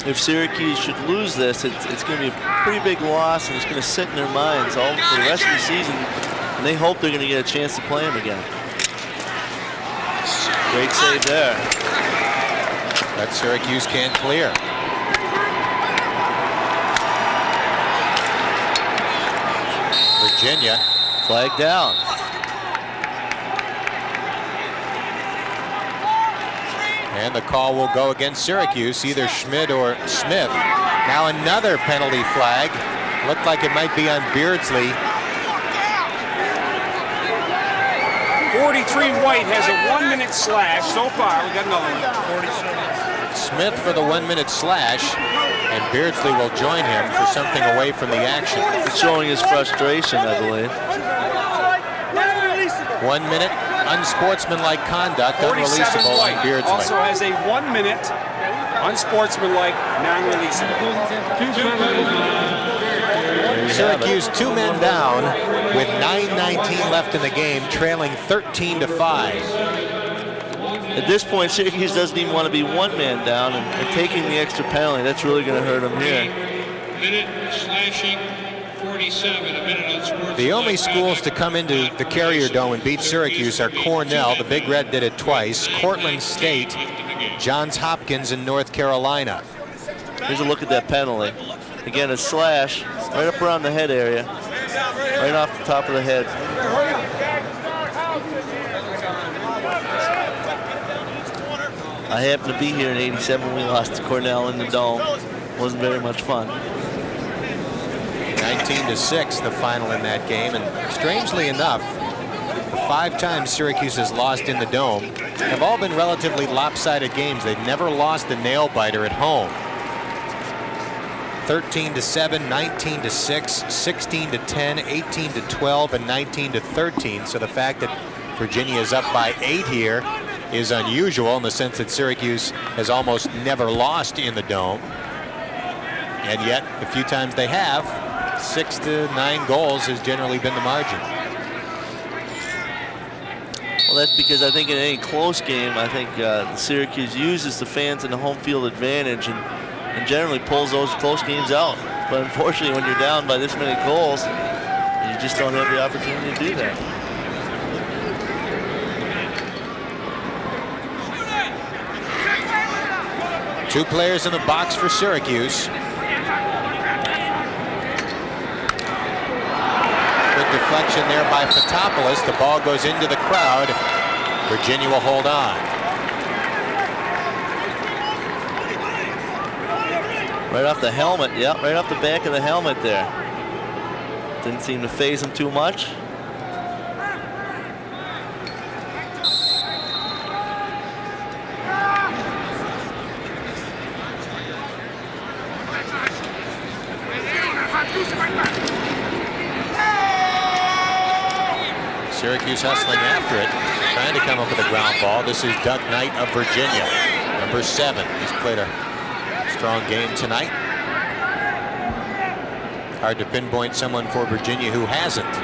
If Syracuse should lose this, it's going to be a pretty big loss, and it's going to sit in their minds all for the rest of the season, and they hope they're going to get a chance to play them again. Great save there. But Syracuse can't clear. Virginia flagged down. And the call will go against Syracuse, either Schmidt or Smith. Now another penalty flag. Looked like it might be on Beardsley. 43 White has a 1-minute slash so far. We got another one. 47. Smith for the 1-minute slash, and Beardsley will join him for something away from the action. He's showing his frustration, I believe. 1 minute, unsportsmanlike conduct, unreleasable on Beardsley. Also has a 1-minute, unsportsmanlike, non-releasable. Syracuse 2 men down with 9:19 left in the game, trailing 13-5. At this point, Syracuse doesn't even want to be one man down, and taking the extra penalty, that's really going to hurt them here. Minute slashing 47, a minute on sports. The only schools to come into the Carrier Dome and beat Syracuse are Cornell, the Big Red did it twice, Cortland State, Johns Hopkins, and North Carolina. Here's a look at that penalty. Again, a slash right up around the head area, right off the top of the head. I happened to be here in '87 when we lost to Cornell in the Dome. Wasn't very much fun. 19-6, the final in that game, and strangely enough, the 5 times Syracuse has lost in the Dome have all been relatively lopsided games. They've never lost the nail-biter at home. 13-7, 19-6, 16-10, 18-12, and 19-13. So the fact that Virginia is up by 8 here is unusual in the sense that Syracuse has almost never lost in the Dome. And yet, the few times they have, 6 to 9 goals has generally been the margin. Well, that's because I think in any close game, I think Syracuse uses the fans in the home field advantage and generally pulls those close games out. But unfortunately, when you're down by this many goals, you just don't have the opportunity to do that. Two players in the box for Syracuse. Good deflection there by Fotopoulos. The ball goes into the crowd. Virginia will hold on. Right off the helmet, yeah, right off the back of the helmet there. Didn't seem to faze him too much. Syracuse hustling after it, trying to come up with a ground ball. This is Doug Knight of Virginia, number 7. He's played a strong game tonight. Hard to pinpoint someone for Virginia who hasn't.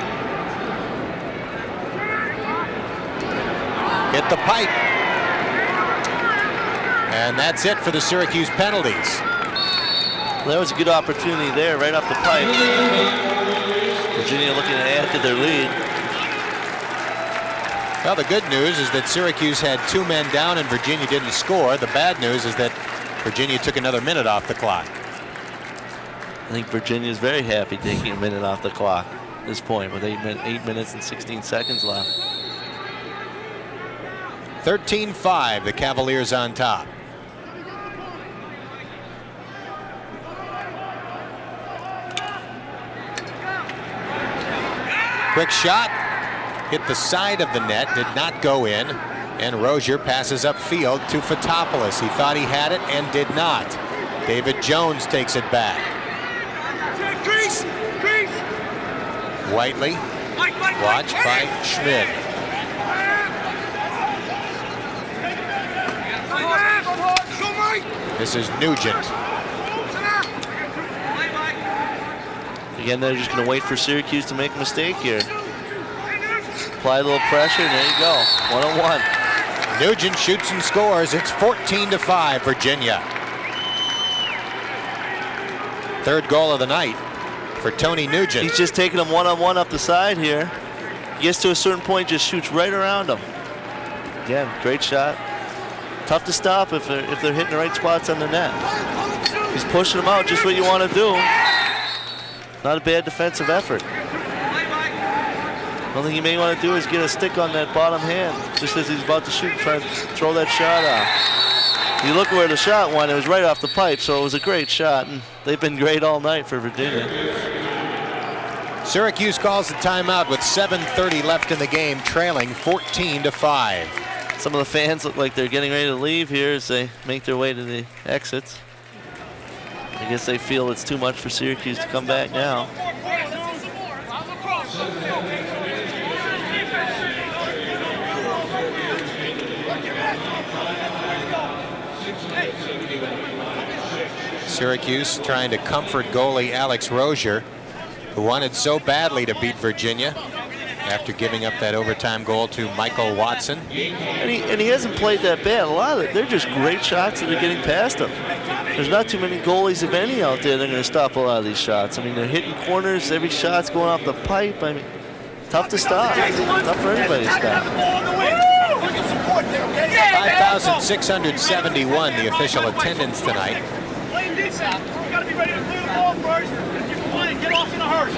Hit the pipe. And that's it for the Syracuse penalties. Well, there was a good opportunity there right off the pipe. Virginia looking to add to their lead. Well, the good news is that Syracuse had 2 men down and Virginia didn't score. The bad news is that Virginia took another minute off the clock. I think Virginia's very happy taking a minute off the clock at this point with 8 minutes and 16 seconds left. 13-5, the Cavaliers on top. Quick shot, hit the side of the net, did not go in, and Rozier passes upfield to Fotopoulos. He thought he had it and did not. David Jones takes it back. Whiteley, watched by Schmid. This is Nugent. Again, they're just going to wait for Syracuse to make a mistake here. Apply a little pressure, and there you go. 1-on-1. Nugent shoots and scores. It's 14-5, Virginia. Third goal of the night for Tony Nugent. He's just taking them 1-on-1 up the side here. He gets to a certain point, just shoots right around them. Again, great shot. Tough to stop if they're hitting the right spots on the net. He's pushing them out, just what you want to do. Not a bad defensive effort. The only thing you may want to do is get a stick on that bottom hand, just as he's about to shoot, try to throw that shot out. You look where the shot went, it was right off the pipe, so it was a great shot, and they've been great all night for Virginia. Syracuse calls a timeout with 7:30 left in the game, trailing 14-5. Some of the fans look like they're getting ready to leave here as they make their way to the exits. I guess they feel it's too much for Syracuse to come back now. Syracuse trying to comfort goalie Alex Rozier, who wanted so badly to beat Virginia after giving up that overtime goal to Michael Watson. And he hasn't played that bad. A lot of it, they're just great shots that are getting past him. There's not too many goalies, if any, out there that are going to stop a lot of these shots. I mean, they're hitting corners. Every shot's going off the pipe. I mean, tough to stop. Tough for anybody to stop. 5,671 the official attendance tonight. Got to be ready to clear the ball first. If you're playing, get off in a hurry.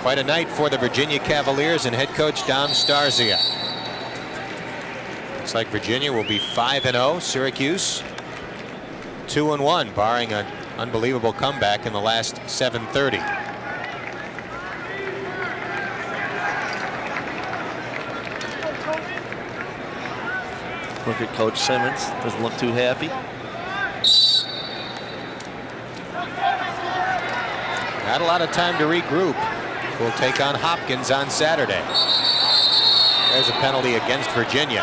Quite a night for the Virginia Cavaliers and head coach Dom Starzia. Looks like Virginia will be 5-0. Syracuse 2-1, barring an unbelievable comeback in the last 7:30. Look at Coach Simmons. Doesn't look too happy. Not a lot of time to regroup. We'll take on Hopkins on Saturday. There's a penalty against Virginia.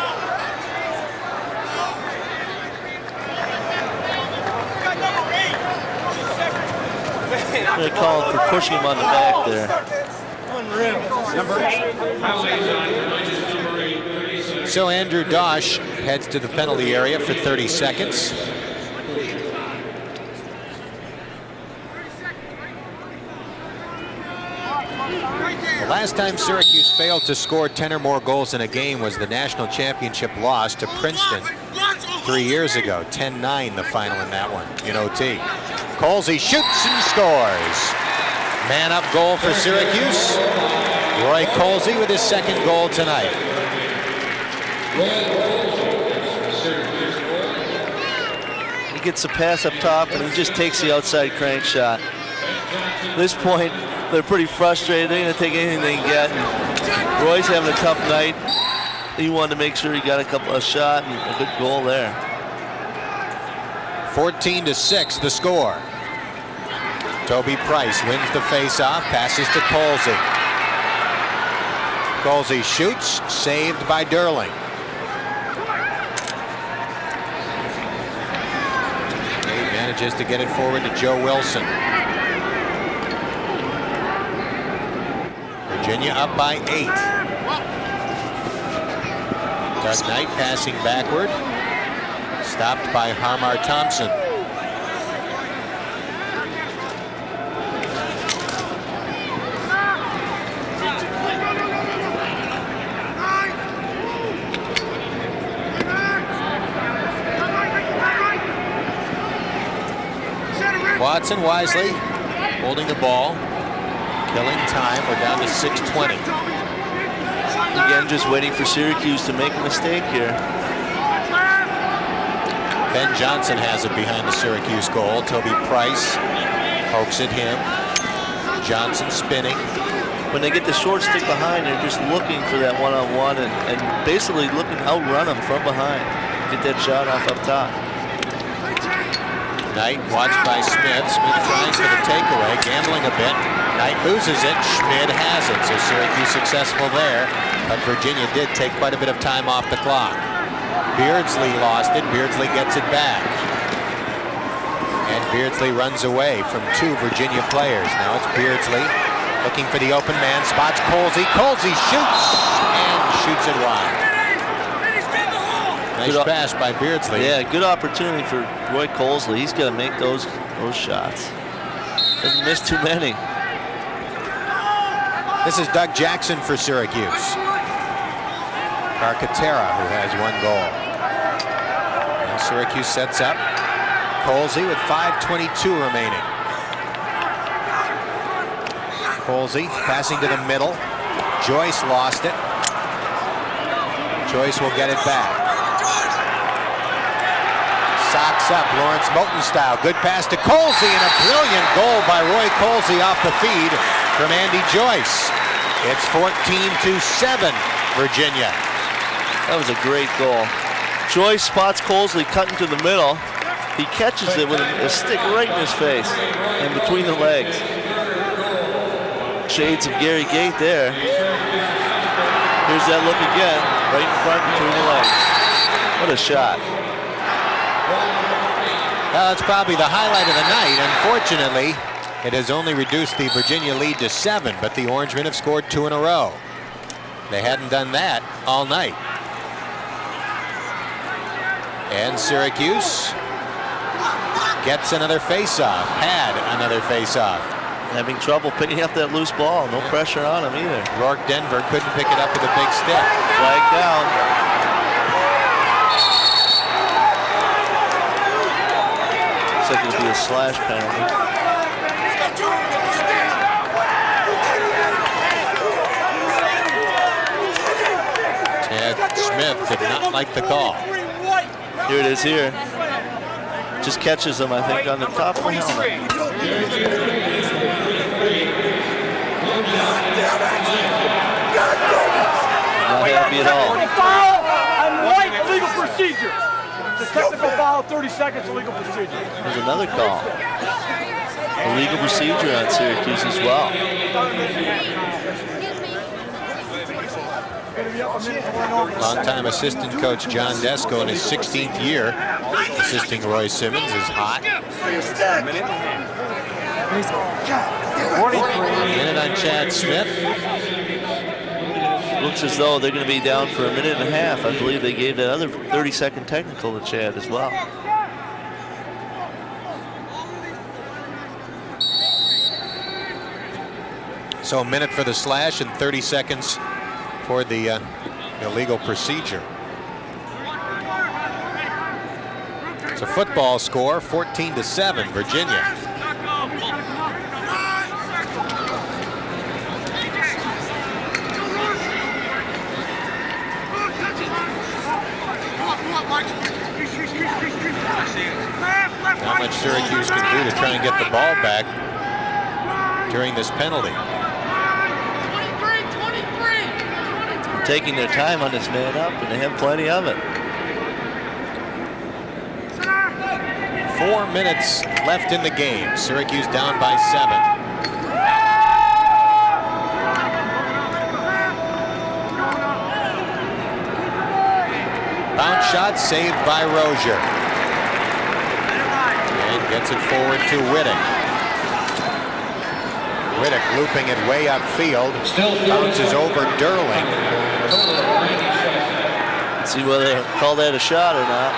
They called for pushing him on the back there. Number 8. So Andrew Dosh heads to the penalty area for 30 seconds. The last time Syracuse failed to score 10 or more goals in a game was the national championship loss to Princeton 3 years ago. 10-9 the final in that one in OT. Colsey shoots and scores. Man-up goal for Syracuse. Roy Colsey with his second goal tonight. He gets a pass up top and he just takes the outside crank shot. At this point, they're pretty frustrated. They're going to take anything they can get. And Roy's having a tough night. He wanted to make sure he got a shot and a good goal there. 14-6 the score. Toby Price wins the face-off, passes to Colsey. Colsey shoots, saved by Durling. He manages to get it forward to Joe Wilson. Virginia up by 8. Doug Knight passing backward. Stopped by Harmar Thompson. Watson wisely holding the ball, killing time. We're down to 6:20. Again, just waiting for Syracuse to make a mistake here. Ben Johnson has it behind the Syracuse goal. Toby Price pokes at him. Johnson spinning. When they get the short stick behind, they're just looking for that one-on-one and basically looking to outrun them from behind. Get that shot off up top. Knight watched by Smith. Smith trying for the takeaway, gambling a bit. Knight loses it. Schmid has it. So Syracuse successful there. But Virginia did take quite a bit of time off the clock. Beardsley lost it. Beardsley gets it back. And Beardsley runs away from two Virginia players. Now it's Beardsley looking for the open man. Spots Colsey. Colsey shoots and shoots it wide. Nice pass by Beardsley. Yeah, good opportunity for Roy Colsley. He's got to make those shots. Doesn't miss too many. This is Doug Jackson for Syracuse. Carcaterra, who has one goal. Now Syracuse sets up. Colsey with 5:22 remaining. Colsey passing to the middle. Joyce lost it. Joyce will get it back. Socks up, Lawrence Moten style. Good pass to Colsey and a brilliant goal by Roy Colsey off the feed from Andy Joyce. It's 14-7, Virginia. That was a great goal. Joyce spots Colsey cutting to the middle. He catches it with a stick right in his face and between the legs. Shades of Gary Gate there. Here's that look again, right in front between the legs. What a shot. Well, that's probably the highlight of the night. Unfortunately, it has only reduced the Virginia lead to 7, but the Orangemen have scored 2 in a row. They hadn't done that all night. And Syracuse gets another face-off, had another face-off. Having trouble picking up that loose ball. No pressure on him either. Rourke Denver couldn't pick it up with a big stick. Flag down. Looks like it'll be a slash penalty. Ted Smith did not like the call. Here it is here. Just catches him, I think, on the top of the helmet. Not happy at all. Foul and white illegal procedure. It's a technical foul, 30 seconds illegal procedure. There's another call. Illegal procedure on Syracuse as well. Longtime assistant coach John Desko in his 16th year assisting Roy Simmons is hot. Minute on Chad Smith. Looks as though they're going to be down for a minute and a half. I believe they gave that other 30-second technical to Chad as well. So a minute for the slash and 30 seconds for the illegal procedure. It's a football score, 14-7, Virginia. Not much Syracuse can do to try and get the ball back during this penalty. Taking their time on this man up, and they have plenty of it. 4 minutes left in the game. Syracuse down by 7. Bounce shot saved by Rozier. And gets it forward to Wittick. Wittick looping it way upfield. Bounces over Durling. See whether they call that a shot or not.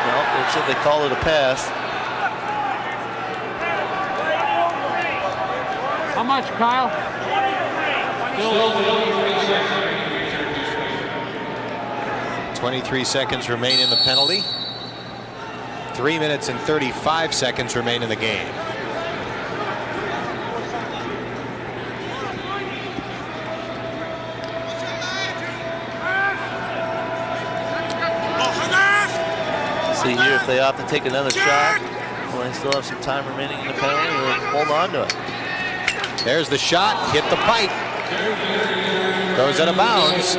No, they said they call it a pass. How much, Kyle? 23 seconds remain in the penalty. 3 minutes and 35 seconds remain in the game. See here if they opt to take another shot. Well, they still have some time remaining in the penalty. We'll hold on to it. There's the shot, hit the pipe. Goes out of bounds.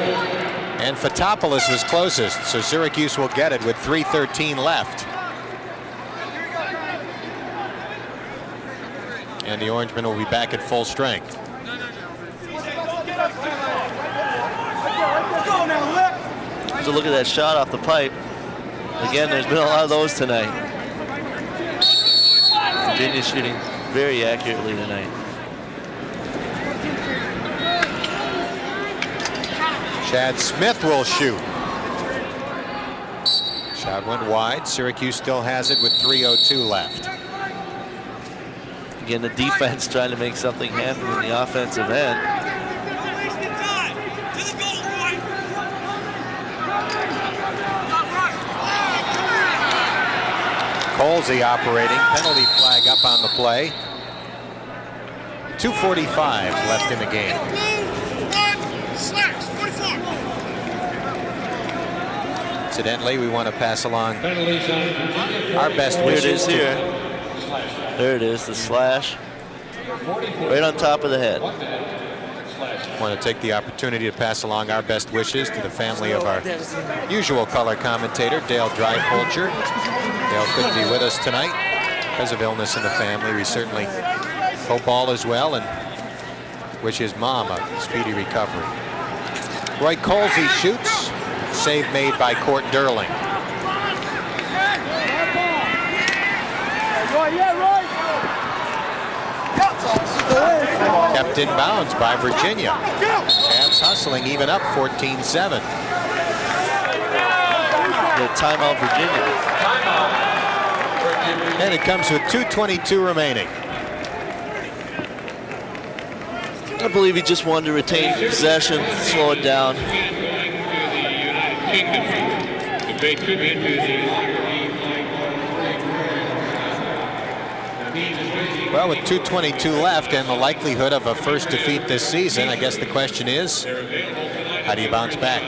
And Fotopoulos was closest, so Syracuse will get it with 3:13 left. And the Orangemen will be back at full strength. So look at that shot off the pipe. Again, there's been a lot of those tonight. Virginia shooting very accurately tonight. Chad Smith will shoot. Shot went wide. Syracuse still has it with 3:02 left. Again, the defense trying to make something happen in the offensive end. Colsey operating. Penalty flag up on the play. 2:45 left in the game. Incidentally, we want to pass along our best wishes. Here it is here. There it is, the slash. Right on top of the head. Want to take the opportunity to pass along our best wishes to the family of our usual color commentator, Dale Drypolcher. Dale couldn't be with us tonight because of illness in the family. We certainly hope all is well and wish his mom a speedy recovery. Roy Colsey shoots. Save made by Court Durling. Kept in bounds by Virginia. Cavs hustling even up 14-7. The timeout Virginia. And it comes with 2:22 remaining. I believe he just wanted to retain possession, slow it down. Well, with 2:22 left and the likelihood of a first defeat this season, I guess the question is, how do you bounce back?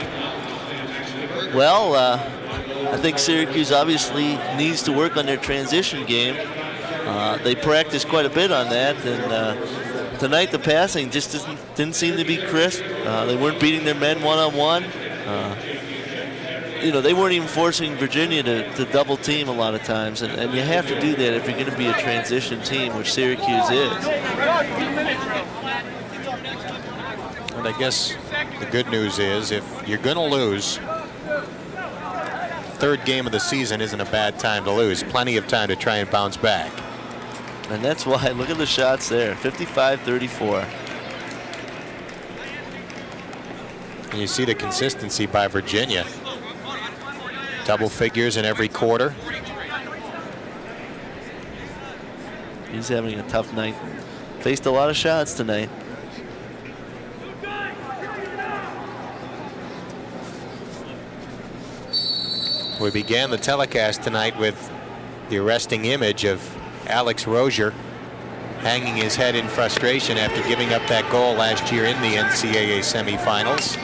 Well, I think Syracuse obviously needs to work on their transition game. They practiced quite a bit on that, and tonight the passing just didn't seem to be crisp. They weren't beating their men one-on-one. You know, they weren't even forcing Virginia to double team a lot of times, and you have to do that if you're going to be a transition team, which Syracuse is. And I guess the good news is if you're going to lose, third game of the season isn't a bad time to lose. Plenty of time to try and bounce back. And that's why, look at the shots there, 55-34. And you see the consistency by Virginia. Double figures in every quarter. He's having a tough night. Faced a lot of shots tonight. We began the telecast tonight with the arresting image of Alex Rozier hanging his head in frustration after giving up that goal last year in the NCAA semifinals.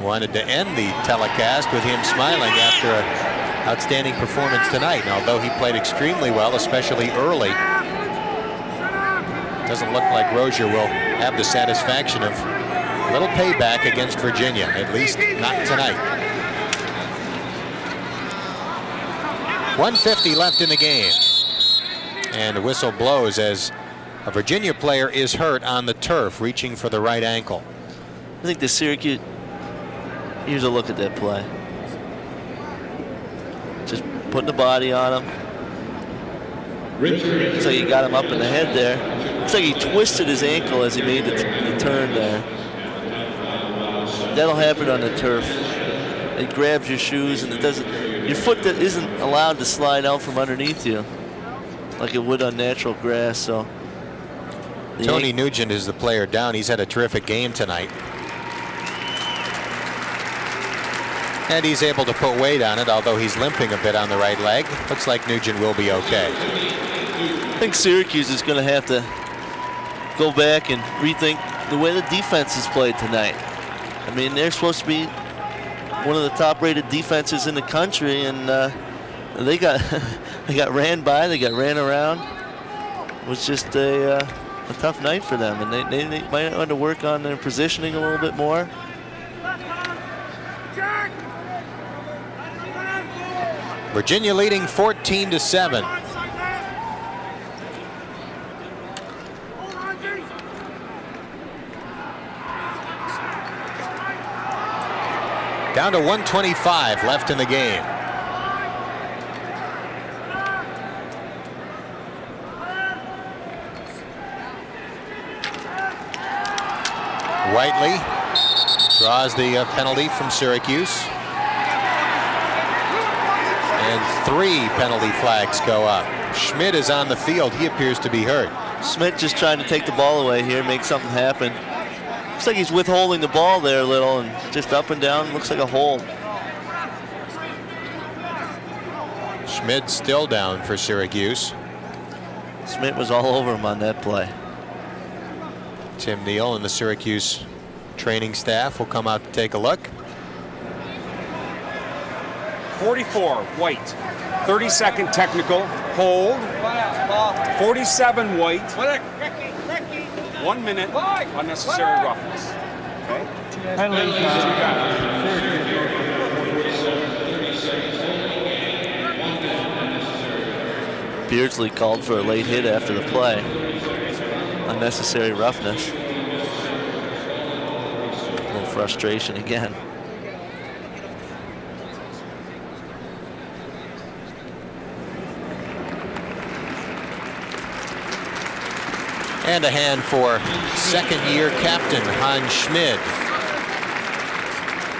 Wanted to end the telecast with him smiling after an outstanding performance tonight. And although he played extremely well, especially early, doesn't look like Rozier will have the satisfaction of a little payback against Virginia, at least not tonight. 1:50 left in the game. And the whistle blows as a Virginia player is hurt on the turf, reaching for the right ankle. I think the Syracuse, here's a look at that play. Just putting the body on him. Looks like he got him up in the head there. Looks like he twisted his ankle as he made the turn there. That'll happen on the turf. it grabs your shoes, and it doesn't. Your foot that isn't allowed to slide out from underneath you like it would on natural grass. So Tony Nugent is the player down. He's had a terrific game tonight. And he's able to put weight on it, although he's limping a bit on the right leg. Looks like Nugent will be okay. I think Syracuse is going to have to go back and rethink the way the defense is played tonight. I mean, they're supposed to be one of the top-rated defenses in the country, and they got they got ran by, they got ran around. It was just a tough night for them, and they might want to work on their positioning a little bit more. Virginia leading 14-7. Down to 1:25 left in the game. Whiteley draws the penalty from Syracuse. And 3 penalty flags go up. Schmidt is on the field. He appears to be hurt. Schmidt just trying to take the ball away here, make something happen. Looks like he's withholding the ball there a little, and just up and down. Looks like a hold. Schmidt still down for Syracuse. Schmidt was all over him on that play. Tim Neal and the Syracuse training staff will come out to take a look. 44, White. 30-second technical, hold. 47, White. 1 minute, unnecessary roughness. Beardsley called for a late hit after the play. Unnecessary roughness. A little frustration again. And a hand for second-year captain Hans Schmid,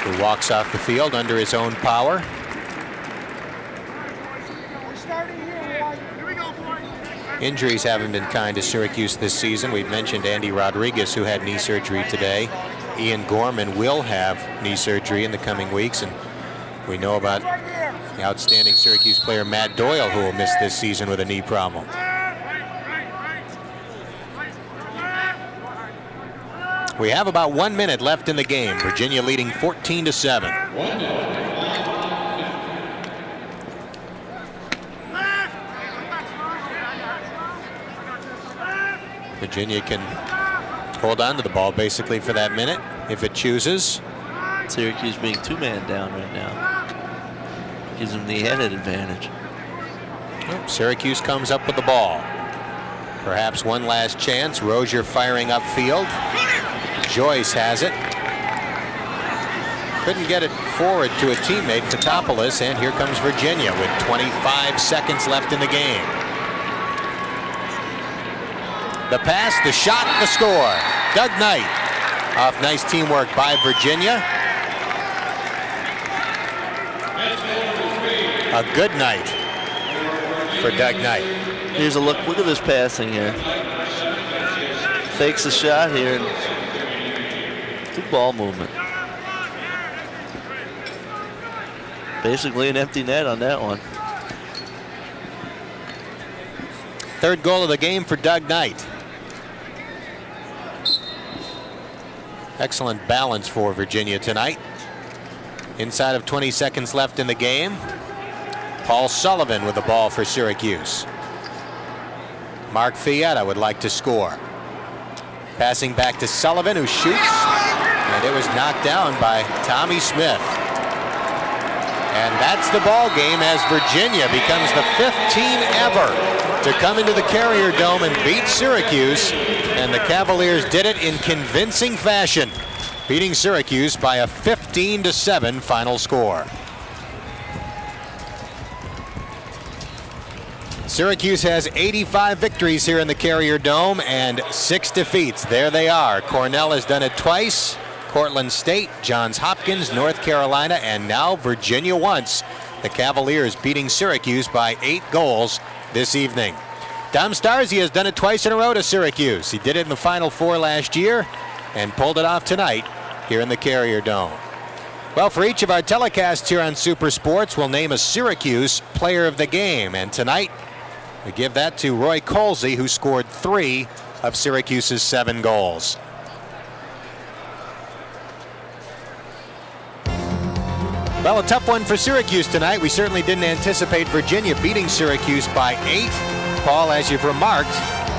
who walks off the field under his own power. Injuries haven't been kind to Syracuse this season. We've mentioned Andy Rodriguez, who had knee surgery today. Ian Gorman will have knee surgery in the coming weeks, and we know about the outstanding Syracuse player Matt Doyle, who will miss this season with a knee problem. We have about 1 minute left in the game. Virginia leading 14-7. Virginia can hold on to the ball basically for that minute if it chooses. Syracuse being 2-man down right now gives them the added advantage. Syracuse comes up with the ball. Perhaps one last chance. Rozier firing upfield. Joyce has it. Couldn't get it forward to a teammate, Fotopoulos, and here comes Virginia with 25 seconds left in the game. The pass, the shot, the score. Doug Knight off nice teamwork by Virginia. A good night for Doug Knight. Here's a look. Look at this passing here. Fakes the shot here. And good ball movement. Basically an empty net on that one. Third goal of the game for Doug Knight. Excellent balance for Virginia tonight. Inside of 20 seconds left in the game. Paul Sullivan with the ball for Syracuse. Mark Fietta would like to score. Passing back to Sullivan, who shoots, and it was knocked down by Tommy Smith. And that's the ball game as Virginia becomes the 5th team ever to come into the Carrier Dome and beat Syracuse. And the Cavaliers did it in convincing fashion, beating Syracuse by a 15-7 final score. Syracuse has 85 victories here in the Carrier Dome and 6 defeats. There they are. Cornell has done it twice. Portland State, Johns Hopkins, North Carolina, and now Virginia once. The Cavaliers beating Syracuse by 8 goals this evening. Dom Starzy has done it twice in a row to Syracuse. He did it in the Final Four last year and pulled it off tonight here in the Carrier Dome. Well, for each of our telecasts here on Super Sports, we'll name a Syracuse player of the game. And tonight, we give that to Roy Colsey, who scored 3 of Syracuse's 7 goals. Well, a tough one for Syracuse tonight. We certainly didn't anticipate Virginia beating Syracuse by 8. Paul, as you've remarked,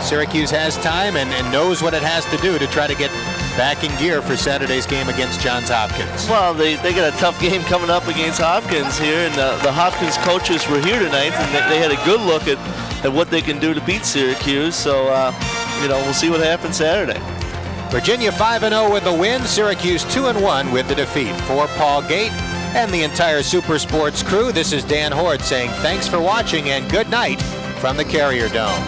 Syracuse has time and knows what it has to do to try to get back in gear for Saturday's game against Johns Hopkins. Well, they got a tough game coming up against Hopkins here, and the Hopkins coaches were here tonight, and they had a good look at what they can do to beat Syracuse. So, we'll see what happens Saturday. Virginia 5-0 with the win. Syracuse 2-1 with the defeat. For Paul Gate and the entire Super Sports crew, this is Dan Hort saying thanks for watching and good night from the Carrier Dome.